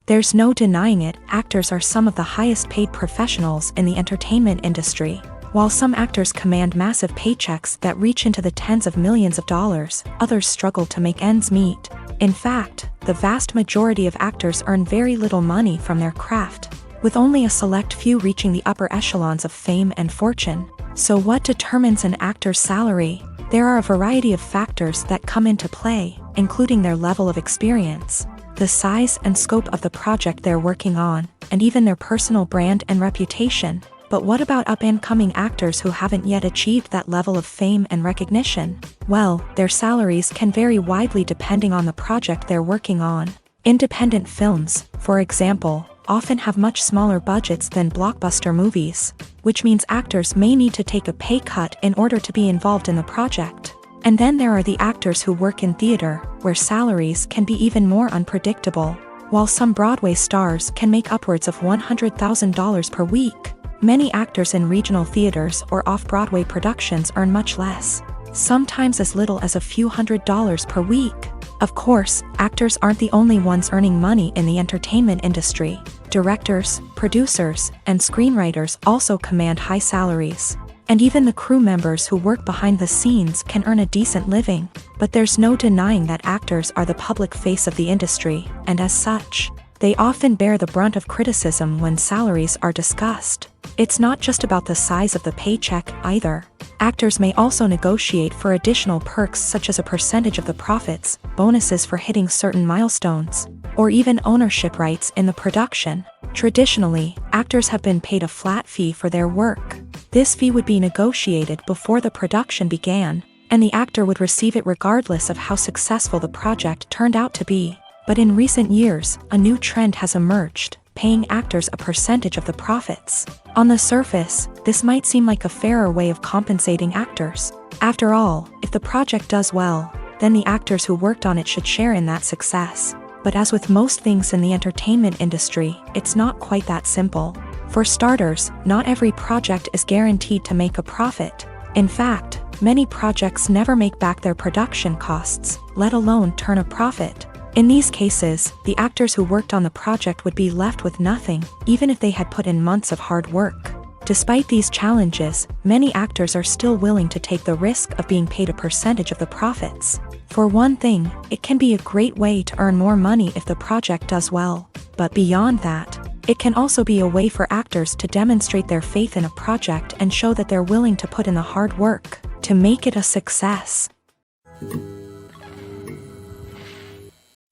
There's no denying it, actors are some of the highest paid professionals in the entertainment industry. While some actors command massive paychecks that reach into the tens of millions of dollars, others struggle to make ends meet. In fact, the vast majority of actors earn very little money from their craft, with only a select few reaching the upper echelons of fame and fortune. So what determines an actor's salary? There are a variety of factors that come into play, including their level of experience, the size and scope of the project they're working on, and even their personal brand and reputation. But what about up-and-coming actors who haven't yet achieved that level of fame and recognition? Well, their salaries can vary widely depending on the project they're working on. Independent films, for example, often have much smaller budgets than blockbuster movies, which means actors may need to take a pay cut in order to be involved in the project. And then there are the actors who work in theater, where salaries can be even more unpredictable. While some Broadway stars can make upwards of $100,000 per week, many actors in regional theaters or off-Broadway productions earn much less, sometimes as little as a few $100s per week. Of course, actors aren't the only ones earning money in the entertainment industry. Directors, producers, and screenwriters also command high salaries. And even the crew members who work behind the scenes can earn a decent living. But there's no denying that actors are the public face of the industry, and as such, they often bear the brunt of criticism when salaries are discussed. It's not just about the size of the paycheck either. Actors may also negotiate for additional perks such as a percentage of the profits, bonuses for hitting certain milestones, or even ownership rights in the production. Traditionally, actors have been paid a flat fee for their work. This fee would be negotiated before the production began, and the actor would receive it regardless of how successful the project turned out to be. But in recent years, a new trend has emerged, paying actors a percentage of the profits. On the surface, this might seem like a fairer way of compensating actors. After all, if the project does well, then the actors who worked on it should share in that success. But as with most things in the entertainment industry, it's not quite that simple. For starters, not every project is guaranteed to make a profit. In fact, many projects never make back their production costs, let alone turn a profit. In these cases, the actors who worked on the project would be left with nothing, even if they had put in months of hard work. Despite these challenges, many actors are still willing to take the risk of being paid a percentage of the profits. For one thing, it can be a great way to earn more money if the project does well. But beyond that, it can also be a way for actors to demonstrate their faith in a project and show that they're willing to put in the hard work to make it a success.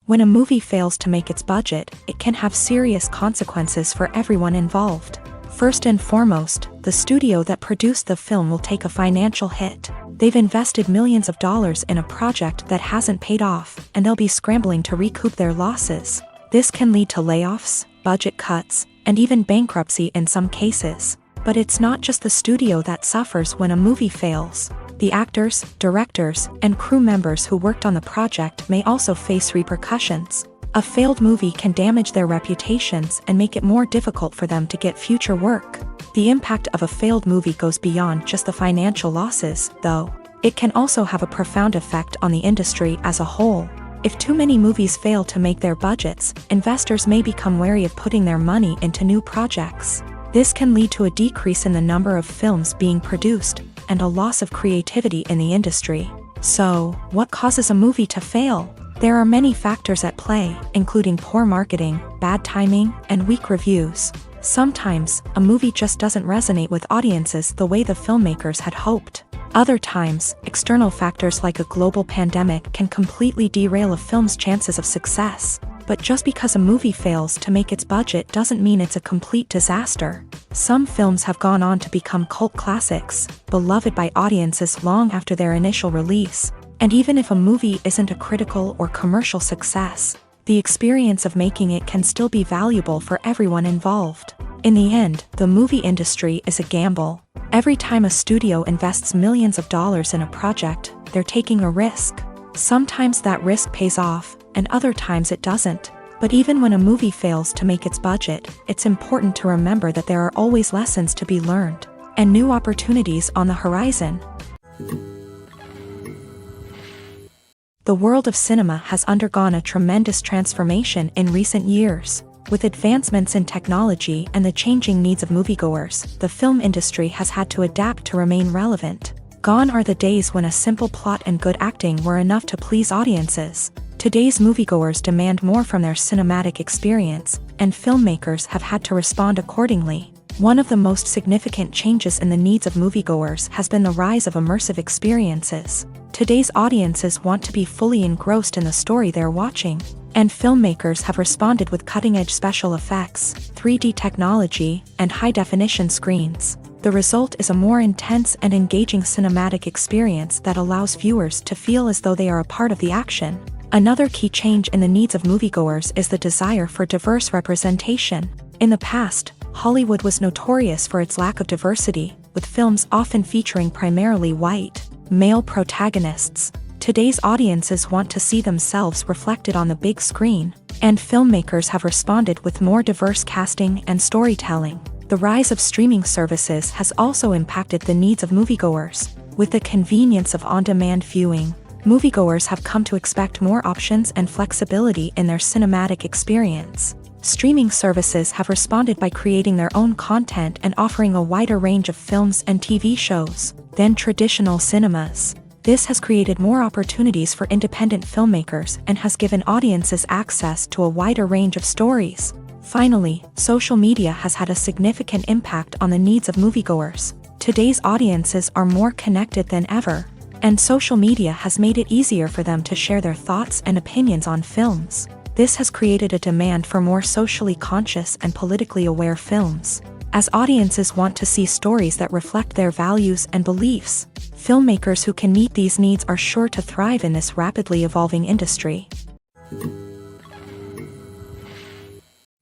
When a movie fails to make its budget, it can have serious consequences for everyone involved. First and foremost, the studio that produced the film will take a financial hit. They've invested millions of dollars in a project that hasn't paid off, and they'll be scrambling to recoup their losses. This can lead to layoffs, budget cuts, and even bankruptcy in some cases. But it's not just the studio that suffers when a movie fails. The actors, directors, and crew members who worked on the project may also face repercussions. A failed movie can damage their reputations and make it more difficult for them to get future work. The impact of a failed movie goes beyond just the financial losses, though. It can also have a profound effect on the industry as a whole. If too many movies fail to make their budgets, investors may become wary of putting their money into new projects. This can lead to a decrease in the number of films being produced, and a loss of creativity in the industry. So, what causes a movie to fail? There are many factors at play, including poor marketing, bad timing, and weak reviews. Sometimes, a movie just doesn't resonate with audiences the way the filmmakers had hoped. Other times, external factors like a global pandemic can completely derail a film's chances of success. But just because a movie fails to make its budget doesn't mean it's a complete disaster. Some films have gone on to become cult classics, beloved by audiences long after their initial release. And even if a movie isn't a critical or commercial success, the experience of making it can still be valuable for everyone involved. In the end, the movie industry is a gamble. Every time a studio invests millions of dollars in a project, they're taking a risk. Sometimes that risk pays off, and other times it doesn't. But even when a movie fails to make its budget, it's important to remember that there are always lessons to be learned, and new opportunities on the horizon. The world of cinema has undergone a tremendous transformation in recent years. With advancements in technology and the changing needs of moviegoers, the film industry has had to adapt to remain relevant. Gone are the days when a simple plot and good acting were enough to please audiences. Today's moviegoers demand more from their cinematic experience, and filmmakers have had to respond accordingly. One of the most significant changes in the needs of moviegoers has been the rise of immersive experiences. Today's audiences want to be fully engrossed in the story they're watching, and filmmakers have responded with cutting-edge special effects, 3D technology, and high-definition screens. The result is a more intense and engaging cinematic experience that allows viewers to feel as though they are a part of the action. Another key change in the needs of moviegoers is the desire for diverse representation. In the past, Hollywood was notorious for its lack of diversity, with films often featuring primarily white, male protagonists. Today's audiences want to see themselves reflected on the big screen, and filmmakers have responded with more diverse casting and storytelling. The rise of streaming services has also impacted the needs of moviegoers. With the convenience of on-demand viewing, moviegoers have come to expect more options and flexibility in their cinematic experience. Streaming services have responded by creating their own content and offering a wider range of films and TV shows than traditional cinemas. This has created more opportunities for independent filmmakers and has given audiences access to a wider range of stories. Finally, social media has had a significant impact on the needs of moviegoers. Today's audiences are more connected than ever, and social media has made it easier for them to share their thoughts and opinions on films. This has created a demand for more socially conscious and politically aware films. As audiences want to see stories that reflect their values and beliefs, filmmakers who can meet these needs are sure to thrive in this rapidly evolving industry.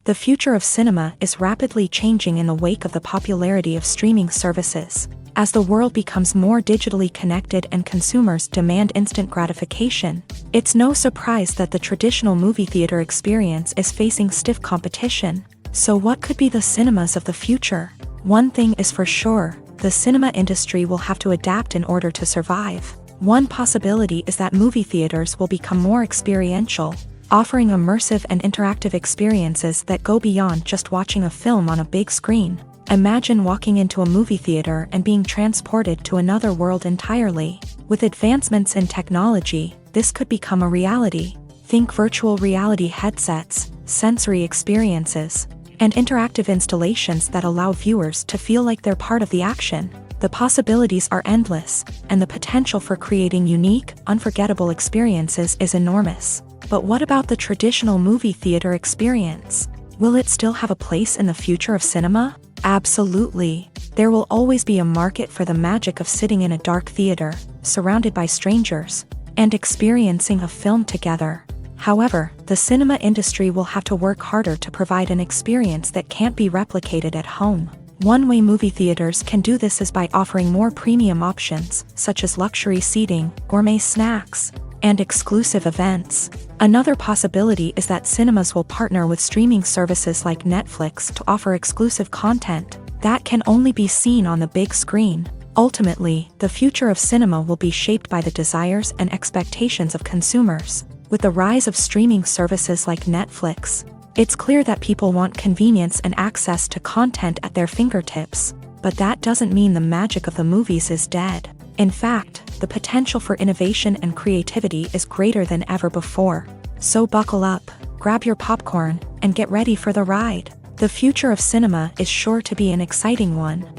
The future of cinema is rapidly changing in the wake of the popularity of streaming services. As the world becomes more digitally connected and consumers demand instant gratification, it's no surprise that the traditional movie theater experience is facing stiff competition. So what could be the cinemas of the future? One thing is for sure, the cinema industry will have to adapt in order to survive. One possibility is that movie theaters will become more experiential, offering immersive and interactive experiences that go beyond just watching a film on a big screen. Imagine walking into a movie theater and being transported to another world entirely. With advancements in technology, this could become a reality. Think virtual reality headsets, sensory experiences, and interactive installations that allow viewers to feel like they're part of the action. The possibilities are endless, and the potential for creating unique, unforgettable experiences is enormous. But what about the traditional movie theater experience? Will it still have a place in the future of cinema? Absolutely. There will always be a market for the magic of sitting in a dark theater, surrounded by strangers, and experiencing a film together. However, the cinema industry will have to work harder to provide an experience that can't be replicated at home. One way movie theaters can do this is by offering more premium options, such as luxury seating, gourmet snacks, and exclusive events. Another possibility is that cinemas will partner with streaming services like Netflix to offer exclusive content that can only be seen on the big screen. Ultimately, the future of cinema will be shaped by the desires and expectations of consumers. With the rise of streaming services like Netflix, it's clear that people want convenience and access to content at their fingertips. But that doesn't mean the magic of the movies is dead. In fact, the potential for innovation and creativity is greater than ever before. So buckle up, grab your popcorn, and get ready for the ride. The future of cinema is sure to be an exciting one.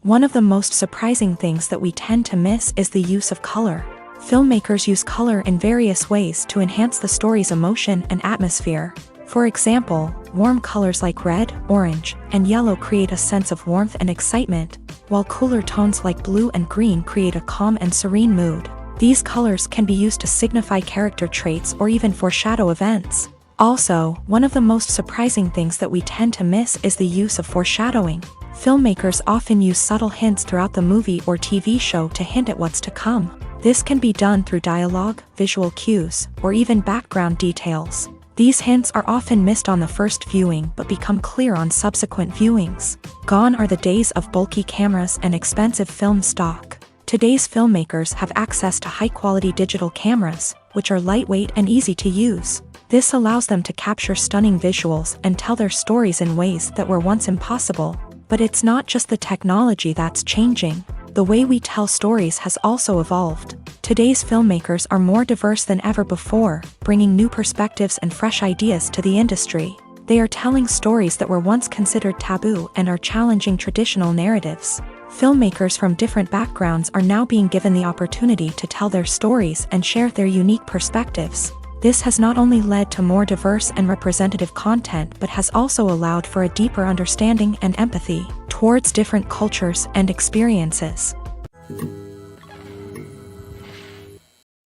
One of the most surprising things that we tend to miss is the use of color. Filmmakers use color in various ways to enhance the story's emotion and atmosphere. For example, warm colors like red, orange, and yellow create a sense of warmth and excitement, while cooler tones like blue and green create a calm and serene mood. These colors can be used to signify character traits or even foreshadow events. Also, one of the most surprising things that we tend to miss is the use of foreshadowing. Filmmakers often use subtle hints throughout the movie or TV show to hint at what's to come. This can be done through dialogue, visual cues, or even background details. These hints are often missed on the first viewing but become clear on subsequent viewings. Gone are the days of bulky cameras and expensive film stock. Today's filmmakers have access to high-quality digital cameras, which are lightweight and easy to use. This allows them to capture stunning visuals and tell their stories in ways that were once impossible. But it's not just the technology that's changing. The way we tell stories has also evolved. Today's filmmakers are more diverse than ever before, bringing new perspectives and fresh ideas to the industry. They are telling stories that were once considered taboo and are challenging traditional narratives. Filmmakers from different backgrounds are now being given the opportunity to tell their stories and share their unique perspectives. This has not only led to more diverse and representative content but has also allowed for a deeper understanding and empathy towards different cultures and experiences.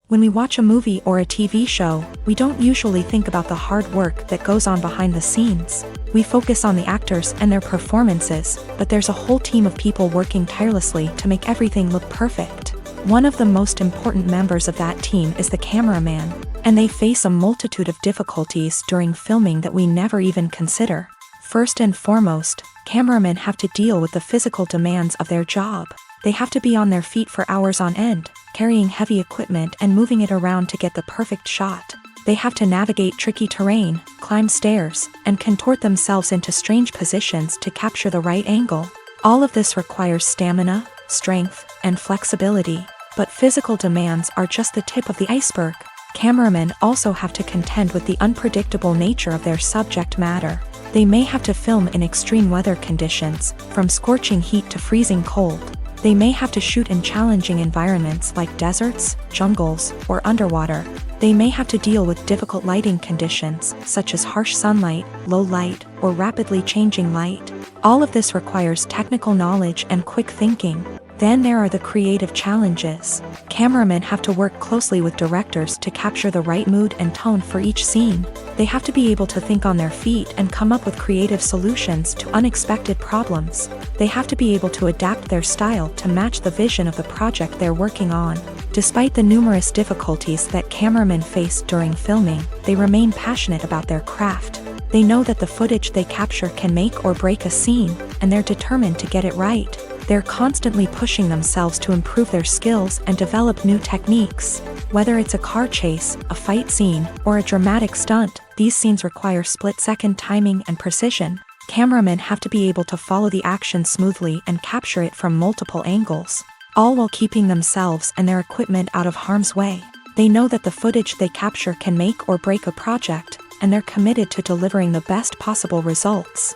When we watch a movie or a TV show, we don't usually think about the hard work that goes on behind the scenes. We focus on the actors and their performances, but there's a whole team of people working tirelessly to make everything look perfect. One of the most important members of that team is the cameraman, and they face a multitude of difficulties during filming that we never even consider. First and foremost, cameramen have to deal with the physical demands of their job. They have to be on their feet for hours on end, carrying heavy equipment and moving it around to get the perfect shot. They have to navigate tricky terrain, climb stairs, and contort themselves into strange positions to capture the right angle. All of this requires stamina, strength, and flexibility. But physical demands are just the tip of the iceberg. Cameramen also have to contend with the unpredictable nature of their subject matter. They may have to film in extreme weather conditions, from scorching heat to freezing cold. They may have to shoot in challenging environments like deserts, jungles, or underwater. They may have to deal with difficult lighting conditions, such as harsh sunlight, low light, or rapidly changing light. All of this requires technical knowledge and quick thinking. Then there are the creative challenges. Cameramen have to work closely with directors to capture the right mood and tone for each scene. They have to be able to think on their feet and come up with creative solutions to unexpected problems. They have to be able to adapt their style to match the vision of the project they're working on. Despite the numerous difficulties that cameramen face during filming, they remain passionate about their craft. They know that the footage they capture can make or break a scene, and they're determined to get it right. They're constantly pushing themselves to improve their skills and develop new techniques. Whether it's a car chase, a fight scene, or a dramatic stunt, these scenes require split-second timing and precision. Cameramen have to be able to follow the action smoothly and capture it from multiple angles, all while keeping themselves and their equipment out of harm's way. They know that the footage they capture can make or break a project, and they're committed to delivering the best possible results.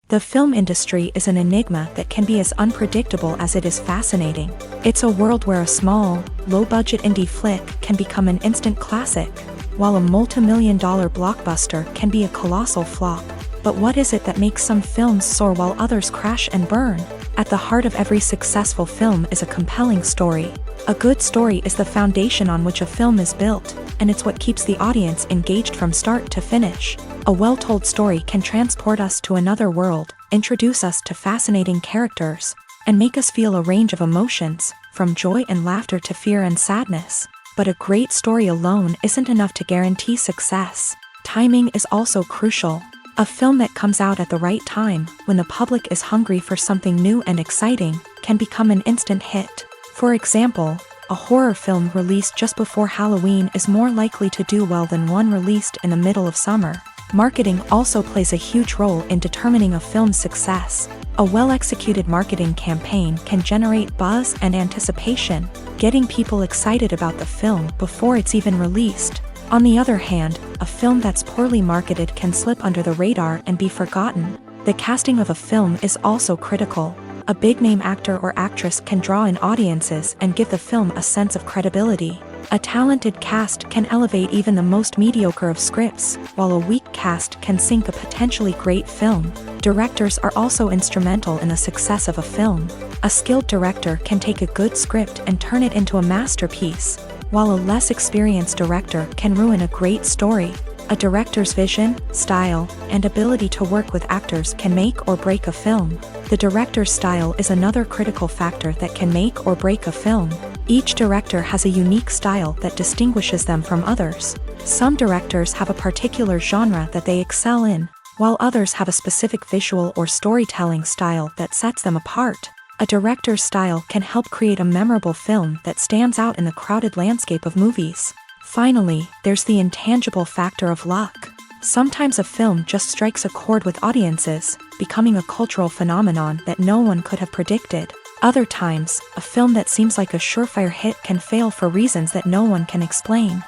The film industry is an enigma that can be as unpredictable as it is fascinating. It's a world where a small, low-budget indie flick can become an instant classic, while a multi-million-dollar blockbuster can be a colossal flop. But what is it that makes some films soar while others crash and burn? At the heart of every successful film is a compelling story. A good story is the foundation on which a film is built, and it's what keeps the audience engaged from start to finish. A well-told story can transport us to another world, introduce us to fascinating characters, and make us feel a range of emotions, from joy and laughter to fear and sadness. But a great story alone isn't enough to guarantee success. Timing is also crucial. A film that comes out at the right time, when the public is hungry for something new and exciting, can become an instant hit. For example, a horror film released just before Halloween is more likely to do well than one released in the middle of summer. Marketing also plays a huge role in determining a film's success. A well-executed marketing campaign can generate buzz and anticipation, getting people excited about the film before it's even released. On the other hand, a film that's poorly marketed can slip under the radar and be forgotten. The casting of a film is also critical. A big-name actor or actress can draw in audiences and give the film a sense of credibility. A talented cast can elevate even the most mediocre of scripts, while a weak cast can sink a potentially great film. Directors are also instrumental in the success of a film. A skilled director can take a good script and turn it into a masterpiece, while a less experienced director can ruin a great story. A director's vision, style, and ability to work with actors can make or break a film. The director's style is another critical factor that can make or break a film. Each director has a unique style that distinguishes them from others. Some directors have a particular genre that they excel in, while others have a specific visual or storytelling style that sets them apart. A director's style can help create a memorable film that stands out in the crowded landscape of movies. Finally, there's the intangible factor of luck. Sometimes a film just strikes a chord with audiences, becoming a cultural phenomenon that no one could have predicted. Other times, a film that seems like a surefire hit can fail for reasons that no one can explain.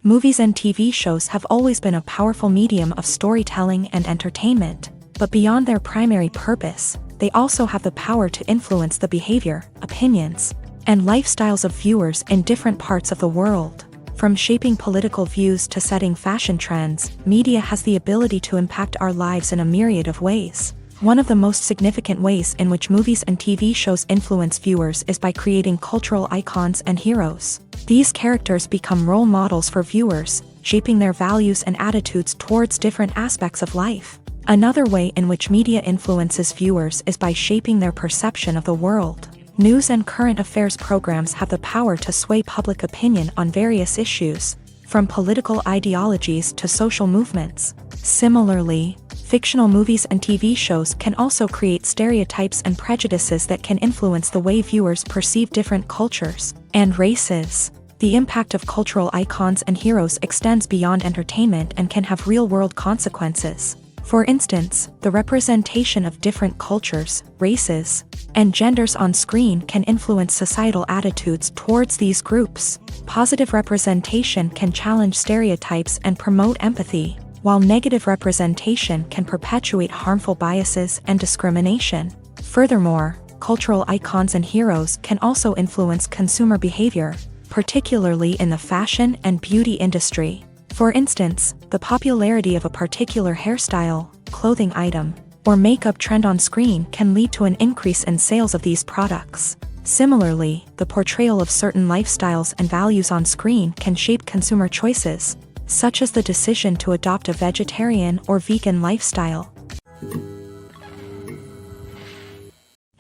Movies and TV shows have always been a powerful medium of storytelling and entertainment, but beyond their primary purpose, they also have the power to influence the behavior, opinions, and lifestyles of viewers in different parts of the world. From shaping political views to setting fashion trends, media has the ability to impact our lives in a myriad of ways. One of the most significant ways in which movies and TV shows influence viewers is by creating cultural icons and heroes. These characters become role models for viewers, shaping their values and attitudes towards different aspects of life. Another way in which media influences viewers is by shaping their perception of the world. News and current affairs programs have the power to sway public opinion on various issues, from political ideologies to social movements. Similarly, fictional movies and TV shows can also create stereotypes and prejudices that can influence the way viewers perceive different cultures and races. The impact of cultural icons and heroes extends beyond entertainment and can have real-world consequences. For instance, the representation of different cultures, races, and genders on screen can influence societal attitudes towards these groups. Positive representation can challenge stereotypes and promote empathy, while negative representation can perpetuate harmful biases and discrimination. Furthermore, cultural icons and heroes can also influence consumer behavior, particularly in the fashion and beauty industry. For instance, the popularity of a particular hairstyle, clothing item, or makeup trend on screen can lead to an increase in sales of these products. Similarly, the portrayal of certain lifestyles and values on screen can shape consumer choices, such as the decision to adopt a vegetarian or vegan lifestyle.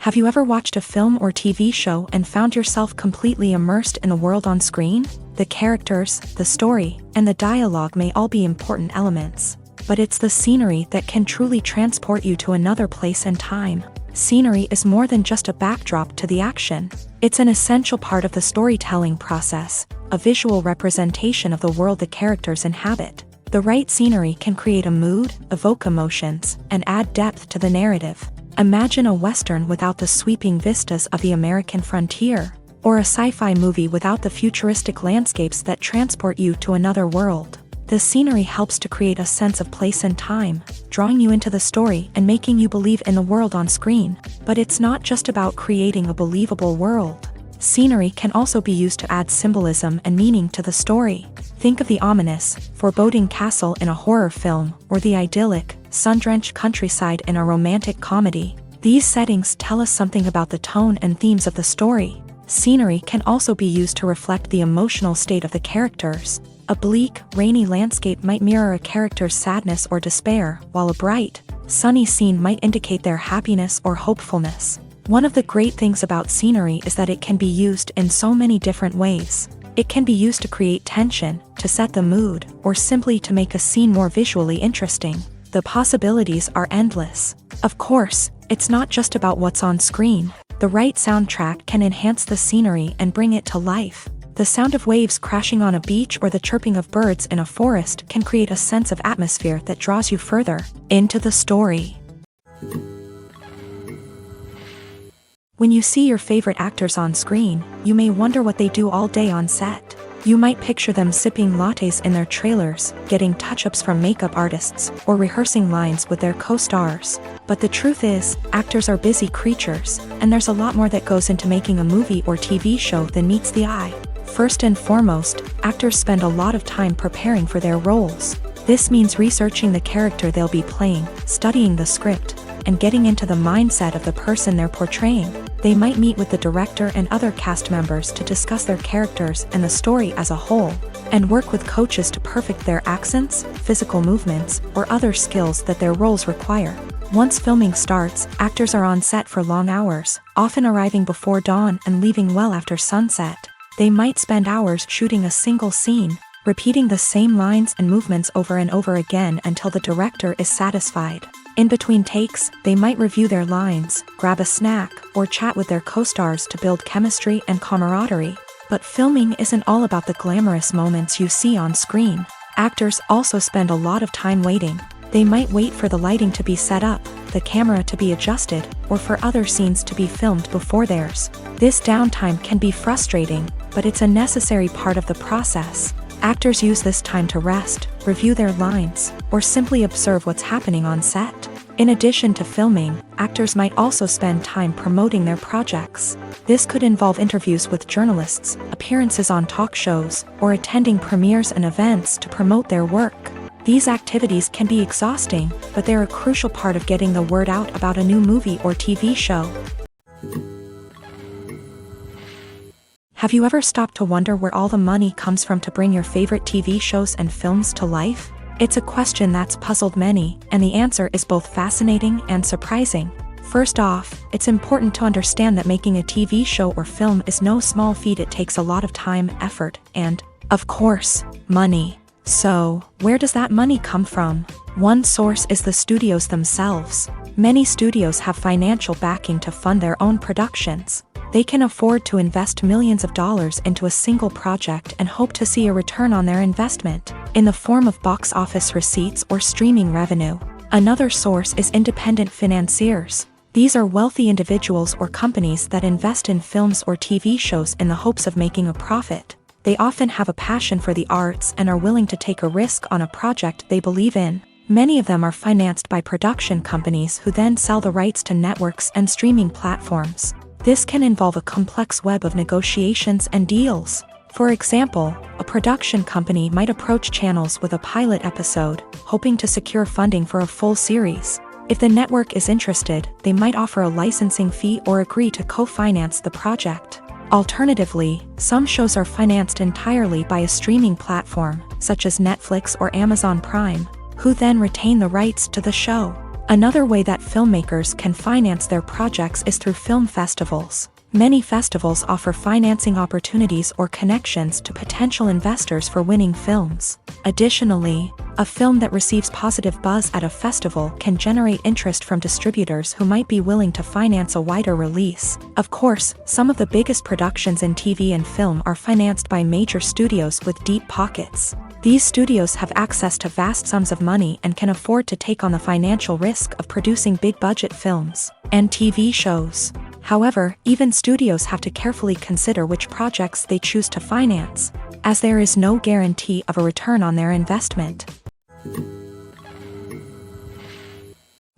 Have you ever watched a film or TV show and found yourself completely immersed in the world on screen? The characters, the story, and the dialogue may all be important elements, but it's the scenery that can truly transport you to another place and time. Scenery is more than just a backdrop to the action. It's an essential part of the storytelling process, a visual representation of the world the characters inhabit. The right scenery can create a mood, evoke emotions, and add depth to the narrative. Imagine a Western without the sweeping vistas of the American frontier, or a sci-fi movie without the futuristic landscapes that transport you to another world. The scenery helps to create a sense of place and time, drawing you into the story and making you believe in the world on screen. But it's not just about creating a believable world. Scenery can also be used to add symbolism and meaning to the story. Think of the ominous, foreboding castle in a horror film, or the idyllic, sun-drenched countryside in a romantic comedy. These settings tell us something about the tone and themes of the story. Scenery can also be used to reflect the emotional state of the characters. A bleak, rainy landscape might mirror a character's sadness or despair, while a bright, sunny scene might indicate their happiness or hopefulness. One of the great things about scenery is that it can be used in so many different ways. It can be used to create tension, to set the mood, or simply to make a scene more visually interesting. The possibilities are endless. Of course, it's not just about what's on screen. The right soundtrack can enhance the scenery and bring it to life. The sound of waves crashing on a beach or the chirping of birds in a forest can create a sense of atmosphere that draws you further into the story. When you see your favorite actors on screen, you may wonder what they do all day on set. You might picture them sipping lattes in their trailers, getting touch-ups from makeup artists, or rehearsing lines with their co-stars. But the truth is, actors are busy creatures, and there's a lot more that goes into making a movie or TV show than meets the eye. First and foremost, actors spend a lot of time preparing for their roles. This means researching the character they'll be playing, studying the script, and getting into the mindset of the person they're portraying. They might meet with the director and other cast members to discuss their characters and the story as a whole, and work with coaches to perfect their accents, physical movements, or other skills that their roles require. Once filming starts, actors are on set for long hours, often arriving before dawn and leaving well after sunset. They might spend hours shooting a single scene, repeating the same lines and movements over and over again until the director is satisfied. In between takes, they might review their lines, grab a snack, or chat with their co-stars to build chemistry and camaraderie. But filming isn't all about the glamorous moments you see on screen. Actors also spend a lot of time waiting. They might wait for the lighting to be set up, the camera to be adjusted, or for other scenes to be filmed before theirs. This downtime can be frustrating, but it's a necessary part of the process. Actors use this time to rest, review their lines, or simply observe what's happening on set. In addition to filming, actors might also spend time promoting their projects. This could involve interviews with journalists, appearances on talk shows, or attending premieres and events to promote their work. These activities can be exhausting, but they're a crucial part of getting the word out about a new movie or TV show. Have you ever stopped to wonder where all the money comes from to bring your favorite TV shows and films to life? It's a question that's puzzled many, and the answer is both fascinating and surprising. First off, it's important to understand that making a TV show or film is no small feat. It takes a lot of time, effort, and, of course, money. So, where does that money come from? One source is the studios themselves. Many studios have financial backing to fund their own productions. They can afford to invest millions of dollars into a single project and hope to see a return on their investment, in the form of box office receipts or streaming revenue. Another source is independent financiers. These are wealthy individuals or companies that invest in films or TV shows in the hopes of making a profit. They often have a passion for the arts and are willing to take a risk on a project they believe in. Many of them are financed by production companies who then sell the rights to networks and streaming platforms. This can involve a complex web of negotiations and deals. For example, a production company might approach channels with a pilot episode, hoping to secure funding for a full series. If the network is interested, they might offer a licensing fee or agree to co-finance the project. Alternatively, some shows are financed entirely by a streaming platform, such as Netflix or Amazon Prime, who then retain the rights to the show. Another way that filmmakers can finance their projects is through film festivals. Many festivals offer financing opportunities or connections to potential investors for winning films. Additionally, a film that receives positive buzz at a festival can generate interest from distributors who might be willing to finance a wider release. Of course, some of the biggest productions in TV and film are financed by major studios with deep pockets. These studios have access to vast sums of money and can afford to take on the financial risk of producing big-budget films and TV shows. However, even studios have to carefully consider which projects they choose to finance, as there is no guarantee of a return on their investment.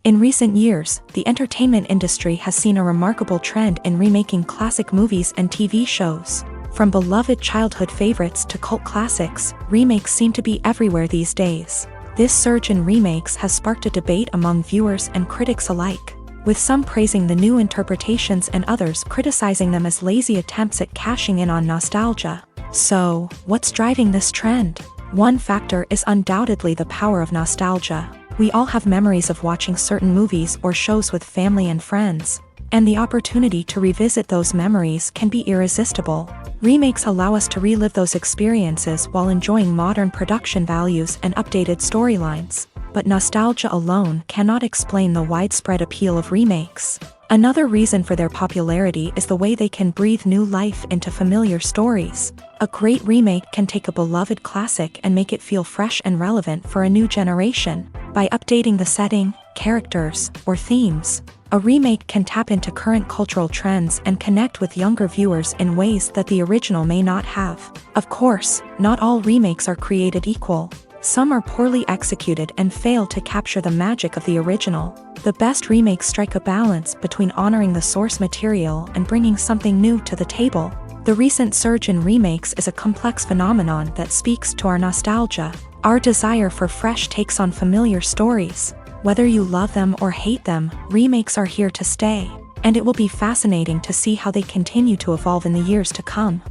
In recent years, the entertainment industry has seen a remarkable trend in remaking classic movies and TV shows. From beloved childhood favorites to cult classics, remakes seem to be everywhere these days. This surge in remakes has sparked a debate among viewers and critics alike, with some praising the new interpretations and others criticizing them as lazy attempts at cashing in on nostalgia. So, what's driving this trend? One factor is undoubtedly the power of nostalgia. We all have memories of watching certain movies or shows with family and friends, and the opportunity to revisit those memories can be irresistible. Remakes allow us to relive those experiences while enjoying modern production values and updated storylines. But nostalgia alone cannot explain the widespread appeal of remakes. Another reason for their popularity is the way they can breathe new life into familiar stories. A great remake can take a beloved classic and make it feel fresh and relevant for a new generation. By updating the setting, characters, or themes, a remake can tap into current cultural trends and connect with younger viewers in ways that the original may not have. Of course, not all remakes are created equal. Some are poorly executed and fail to capture the magic of the original. The best remakes strike a balance between honoring the source material and bringing something new to the table. The recent surge in remakes is a complex phenomenon that speaks to our nostalgia, our desire for fresh takes on familiar stories. Whether you love them or hate them, remakes are here to stay, and it will be fascinating to see how they continue to evolve in the years to come.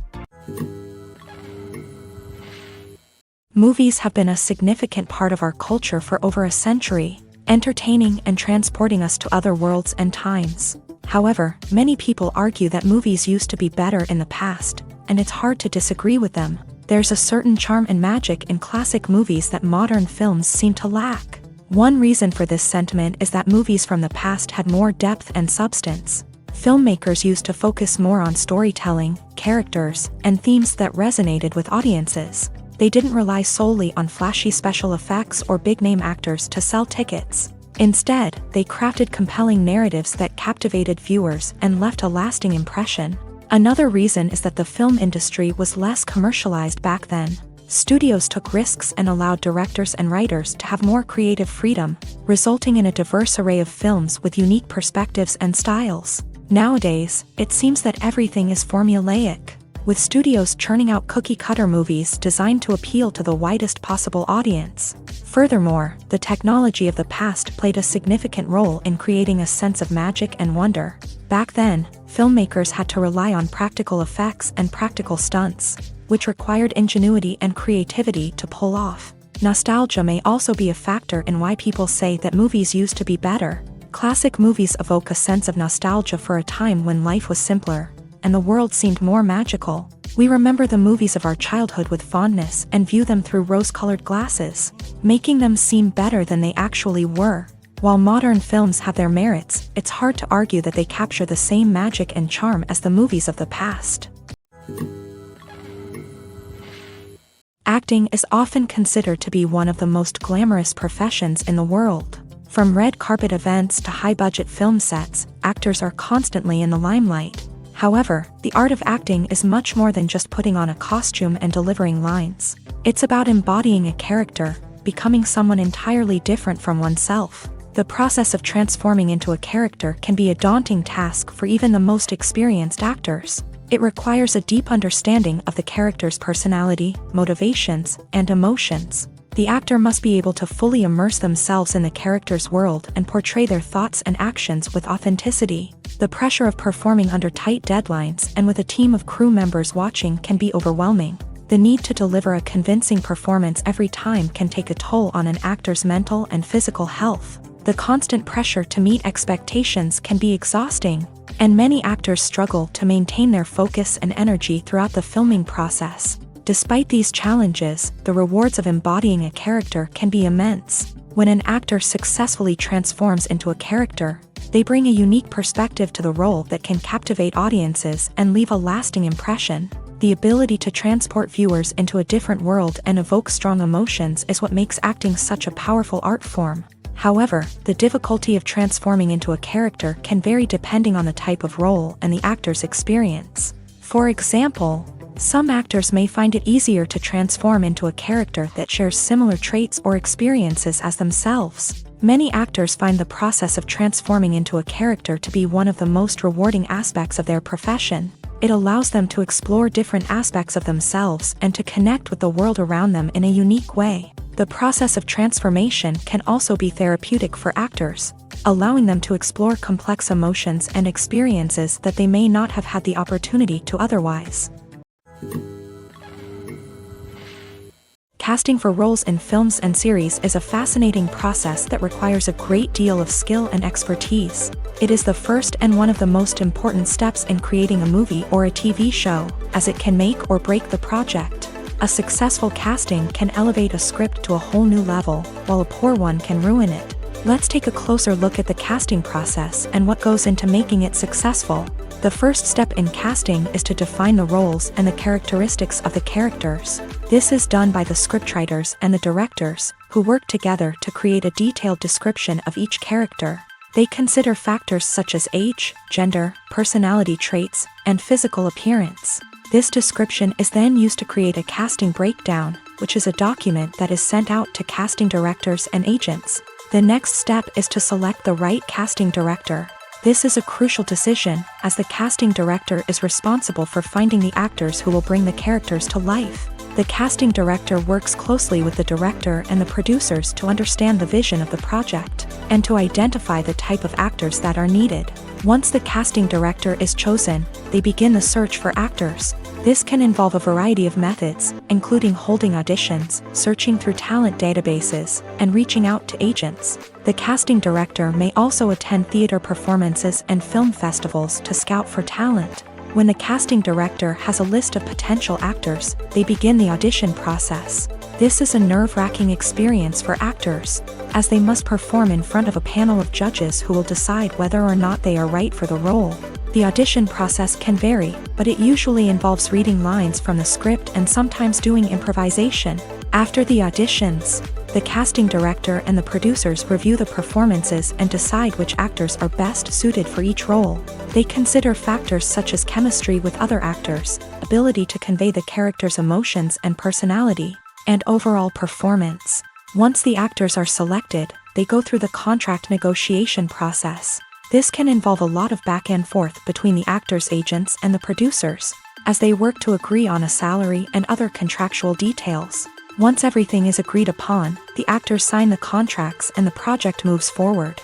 Movies have been a significant part of our culture for over a century, entertaining and transporting us to other worlds and times. However, many people argue that movies used to be better in the past, and it's hard to disagree with them. There's a certain charm and magic in classic movies that modern films seem to lack. One reason for this sentiment is that movies from the past had more depth and substance. Filmmakers used to focus more on storytelling, characters, and themes that resonated with audiences. They didn't rely solely on flashy special effects or big-name actors to sell tickets. Instead, they crafted compelling narratives that captivated viewers and left a lasting impression. Another reason is that the film industry was less commercialized back then. Studios took risks and allowed directors and writers to have more creative freedom, resulting in a diverse array of films with unique perspectives and styles. Nowadays, it seems that everything is formulaic, with studios churning out cookie-cutter movies designed to appeal to the widest possible audience. Furthermore, the technology of the past played a significant role in creating a sense of magic and wonder. Back then, filmmakers had to rely on practical effects and practical stunts, which required ingenuity and creativity to pull off. Nostalgia may also be a factor in why people say that movies used to be better. Classic movies evoke a sense of nostalgia for a time when life was simpler, and the world seemed more magical. We remember the movies of our childhood with fondness and view them through rose-colored glasses, making them seem better than they actually were. While modern films have their merits, it's hard to argue that they capture the same magic and charm as the movies of the past. Acting is often considered to be one of the most glamorous professions in the world. From red carpet events to high-budget film sets, actors are constantly in the limelight. However, the art of acting is much more than just putting on a costume and delivering lines. It's about embodying a character, becoming someone entirely different from oneself. The process of transforming into a character can be a daunting task for even the most experienced actors. It requires a deep understanding of the character's personality, motivations, and emotions. The actor must be able to fully immerse themselves in the character's world and portray their thoughts and actions with authenticity. The pressure of performing under tight deadlines and with a team of crew members watching can be overwhelming. The need to deliver a convincing performance every time can take a toll on an actor's mental and physical health. The constant pressure to meet expectations can be exhausting, and many actors struggle to maintain their focus and energy throughout the filming process. Despite these challenges, the rewards of embodying a character can be immense. When an actor successfully transforms into a character, they bring a unique perspective to the role that can captivate audiences and leave a lasting impression. The ability to transport viewers into a different world and evoke strong emotions is what makes acting such a powerful art form. However, the difficulty of transforming into a character can vary depending on the type of role and the actor's experience. For example, some actors may find it easier to transform into a character that shares similar traits or experiences as themselves. Many actors find the process of transforming into a character to be one of the most rewarding aspects of their profession. It allows them to explore different aspects of themselves and to connect with the world around them in a unique way. The process of transformation can also be therapeutic for actors, allowing them to explore complex emotions and experiences that they may not have had the opportunity to otherwise. Casting for roles in films and series is a fascinating process that requires a great deal of skill and expertise. It is the first and one of the most important steps in creating a movie or a TV show, as it can make or break the project. A successful casting can elevate a script to a whole new level, while a poor one can ruin it. Let's take a closer look at the casting process and what goes into making it successful. The first step in casting is to define the roles and the characteristics of the characters. This is done by the scriptwriters and the directors, who work together to create a detailed description of each character. They consider factors such as age, gender, personality traits, and physical appearance. This description is then used to create a casting breakdown, which is a document that is sent out to casting directors and agents. The next step is to select the right casting director. This is a crucial decision, as the casting director is responsible for finding the actors who will bring the characters to life. The casting director works closely with the director and the producers to understand the vision of the project, and to identify the type of actors that are needed. Once the casting director is chosen, they begin the search for actors. This can involve a variety of methods, including holding auditions, searching through talent databases, and reaching out to agents. The casting director may also attend theater performances and film festivals to scout for talent. When the casting director has a list of potential actors, they begin the audition process. This is a nerve-wracking experience for actors, as they must perform in front of a panel of judges who will decide whether or not they are right for the role. The audition process can vary, but it usually involves reading lines from the script and sometimes doing improvisation. After the auditions, the casting director and the producers review the performances and decide which actors are best suited for each role. They consider factors such as chemistry with other actors, ability to convey the character's emotions and personality, and overall performance. Once the actors are selected, they go through the contract negotiation process. This can involve a lot of back and forth between the actors' agents and the producers, as they work to agree on a salary and other contractual details. Once everything is agreed upon, the actors sign the contracts and the project moves forward.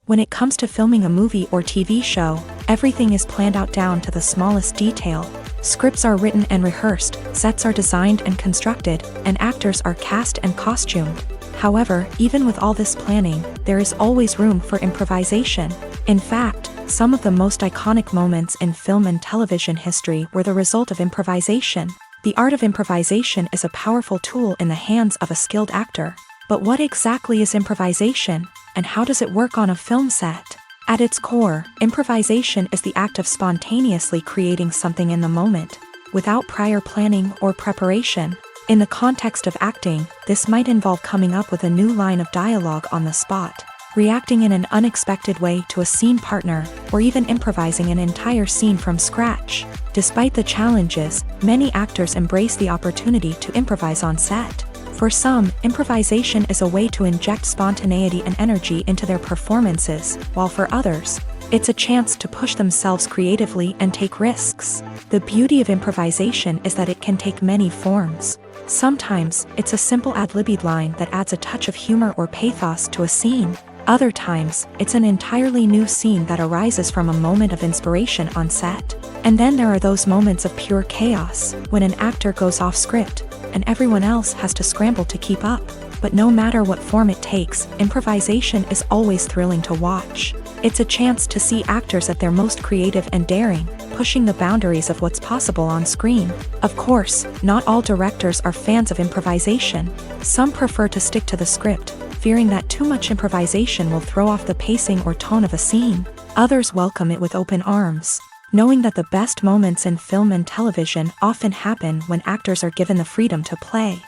When it comes to filming a movie or TV show, everything is planned out down to the smallest detail. Scripts are written and rehearsed, sets are designed and constructed, and actors are cast and costumed. However, even with all this planning, there is always room for improvisation. In fact, some of the most iconic moments in film and television history were the result of improvisation. The art of improvisation is a powerful tool in the hands of a skilled actor. But what exactly is improvisation, and how does it work on a film set? At its core, improvisation is the act of spontaneously creating something in the moment, without prior planning or preparation. In the context of acting, this might involve coming up with a new line of dialogue on the spot, reacting in an unexpected way to a scene partner, or even improvising an entire scene from scratch. Despite the challenges, many actors embrace the opportunity to improvise on set. For some, improvisation is a way to inject spontaneity and energy into their performances, while for others, it's a chance to push themselves creatively and take risks. The beauty of improvisation is that it can take many forms. Sometimes, it's a simple ad-libbed line that adds a touch of humor or pathos to a scene. Other times, it's an entirely new scene that arises from a moment of inspiration on set. And then there are those moments of pure chaos, when an actor goes off script, and everyone else has to scramble to keep up. But no matter what form it takes, improvisation is always thrilling to watch. It's a chance to see actors at their most creative and daring, pushing the boundaries of what's possible on screen. Of course, not all directors are fans of improvisation. Some prefer to stick to the script, fearing that too much improvisation will throw off the pacing or tone of a scene. Others welcome it with open arms, knowing that the best moments in film and television often happen when actors are given the freedom to play.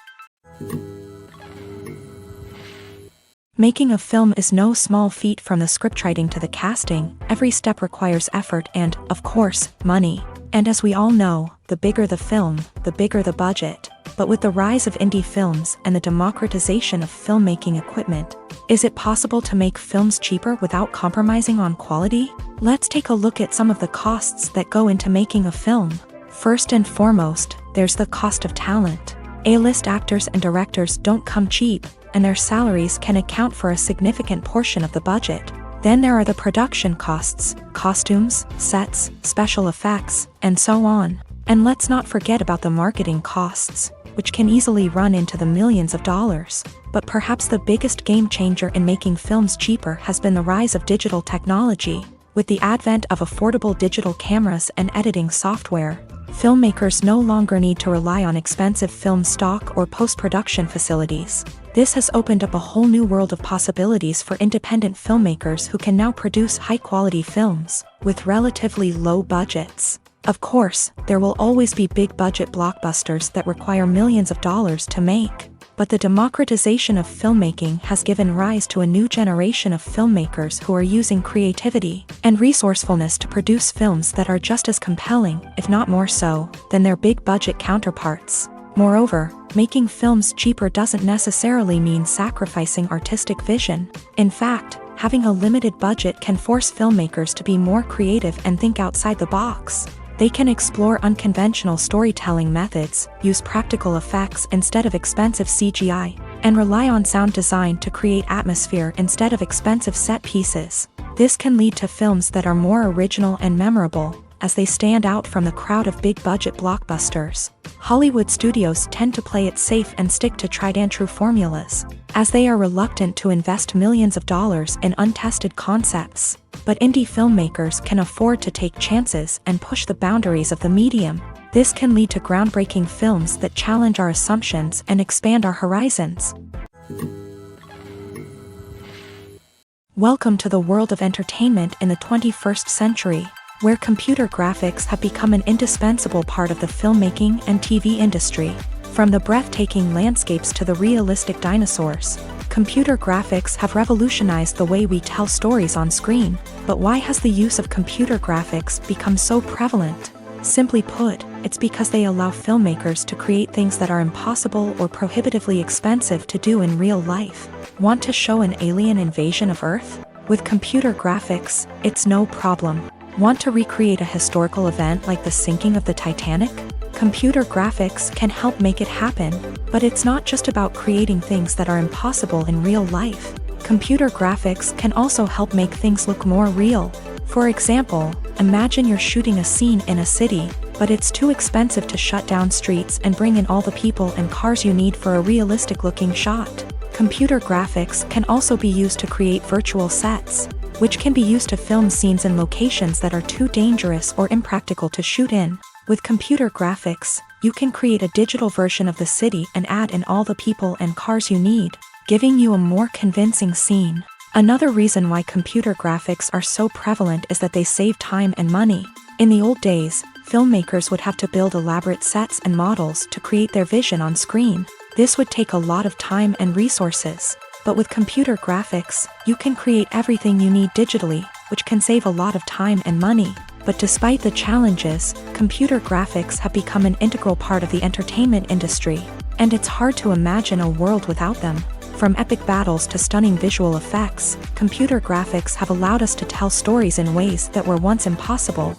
Making a film is no small feat. From the scriptwriting to the casting, every step requires effort and, of course, money. And as we all know, the bigger the film, the bigger the budget. But with the rise of indie films and the democratization of filmmaking equipment, is it possible to make films cheaper without compromising on quality? Let's take a look at some of the costs that go into making a film. First and foremost, there's the cost of talent. A-list actors and directors don't come cheap, and their salaries can account for a significant portion of the budget. Then there are the production costs, costumes, sets, special effects, and so on. And let's not forget about the marketing costs, which can easily run into the millions of dollars. But perhaps the biggest game changer in making films cheaper has been the rise of digital technology. With the advent of affordable digital cameras and editing software, filmmakers no longer need to rely on expensive film stock or post-production facilities. This has opened up a whole new world of possibilities for independent filmmakers who can now produce high-quality films with relatively low budgets. Of course, there will always be big-budget blockbusters that require millions of dollars to make. But the democratization of filmmaking has given rise to a new generation of filmmakers who are using creativity and resourcefulness to produce films that are just as compelling, if not more so, than their big-budget counterparts. Moreover, making films cheaper doesn't necessarily mean sacrificing artistic vision. In fact, having a limited budget can force filmmakers to be more creative and think outside the box. They can explore unconventional storytelling methods, use practical effects instead of expensive CGI, and rely on sound design to create atmosphere instead of expensive set pieces. This can lead to films that are more original and memorable, as they stand out from the crowd of big-budget blockbusters. Hollywood studios tend to play it safe and stick to tried-and-true formulas, as they are reluctant to invest millions of dollars in untested concepts. But indie filmmakers can afford to take chances and push the boundaries of the medium. This can lead to groundbreaking films that challenge our assumptions and expand our horizons. Welcome to the world of entertainment in the 21st century, where computer graphics have become an indispensable part of the filmmaking and TV industry. From the breathtaking landscapes to the realistic dinosaurs, computer graphics have revolutionized the way we tell stories on screen. But why has the use of computer graphics become so prevalent? Simply put, it's because they allow filmmakers to create things that are impossible or prohibitively expensive to do in real life. Want to show an alien invasion of Earth? With computer graphics, it's no problem. Want to recreate a historical event like the sinking of the Titanic? Computer graphics can help make it happen, but it's not just about creating things that are impossible in real life. Computer graphics can also help make things look more real. For example, imagine you're shooting a scene in a city, but it's too expensive to shut down streets and bring in all the people and cars you need for a realistic-looking shot. Computer graphics can also be used to create virtual sets, which can be used to film scenes in locations that are too dangerous or impractical to shoot in. With computer graphics, you can create a digital version of the city and add in all the people and cars you need, giving you a more convincing scene. Another reason why computer graphics are so prevalent is that they save time and money. In the old days, filmmakers would have to build elaborate sets and models to create their vision on screen. This would take a lot of time and resources. But with computer graphics, you can create everything you need digitally, which can save a lot of time and money. But despite the challenges, computer graphics have become an integral part of the entertainment industry, and it's hard to imagine a world without them. From epic battles to stunning visual effects, computer graphics have allowed us to tell stories in ways that were once impossible.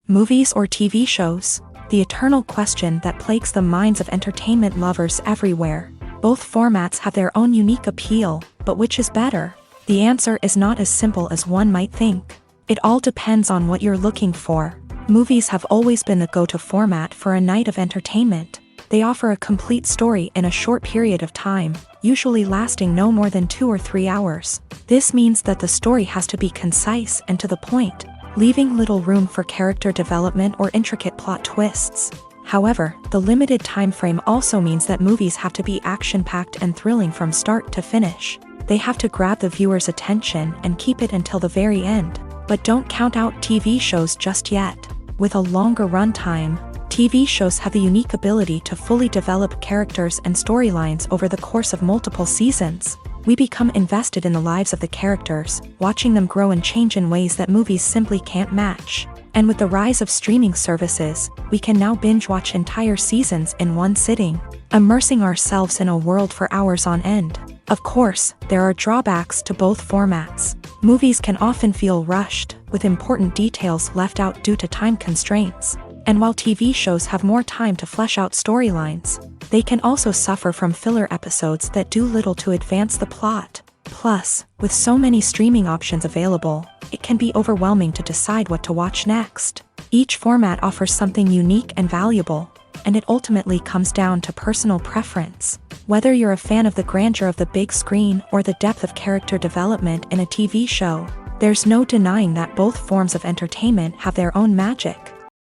Movies or TV shows? The eternal question that plagues the minds of entertainment lovers everywhere. Both formats have their own unique appeal, but which is better? The answer is not as simple as one might think. It all depends on what you're looking for. Movies have always been the go-to format for a night of entertainment. They offer a complete story in a short period of time, usually lasting no more than 2 or 3 hours. This means that the story has to be concise and to the point, leaving little room for character development or intricate plot twists. However, the limited time frame also means that movies have to be action-packed and thrilling from start to finish. They have to grab the viewer's attention and keep it until the very end. But don't count out TV shows just yet. With a longer runtime, TV shows have the unique ability to fully develop characters and storylines over the course of multiple seasons. We become invested in the lives of the characters, watching them grow and change in ways that movies simply can't match. And with the rise of streaming services, we can now binge-watch entire seasons in one sitting, immersing ourselves in a world for hours on end. Of course, there are drawbacks to both formats. Movies can often feel rushed, with important details left out due to time constraints. And while TV shows have more time to flesh out storylines, they can also suffer from filler episodes that do little to advance the plot. Plus, with so many streaming options available, it can be overwhelming to decide what to watch next. Each format offers something unique and valuable, and it ultimately comes down to personal preference. Whether you're a fan of the grandeur of the big screen or the depth of character development in a TV show, there's no denying that both forms of entertainment have their own magic.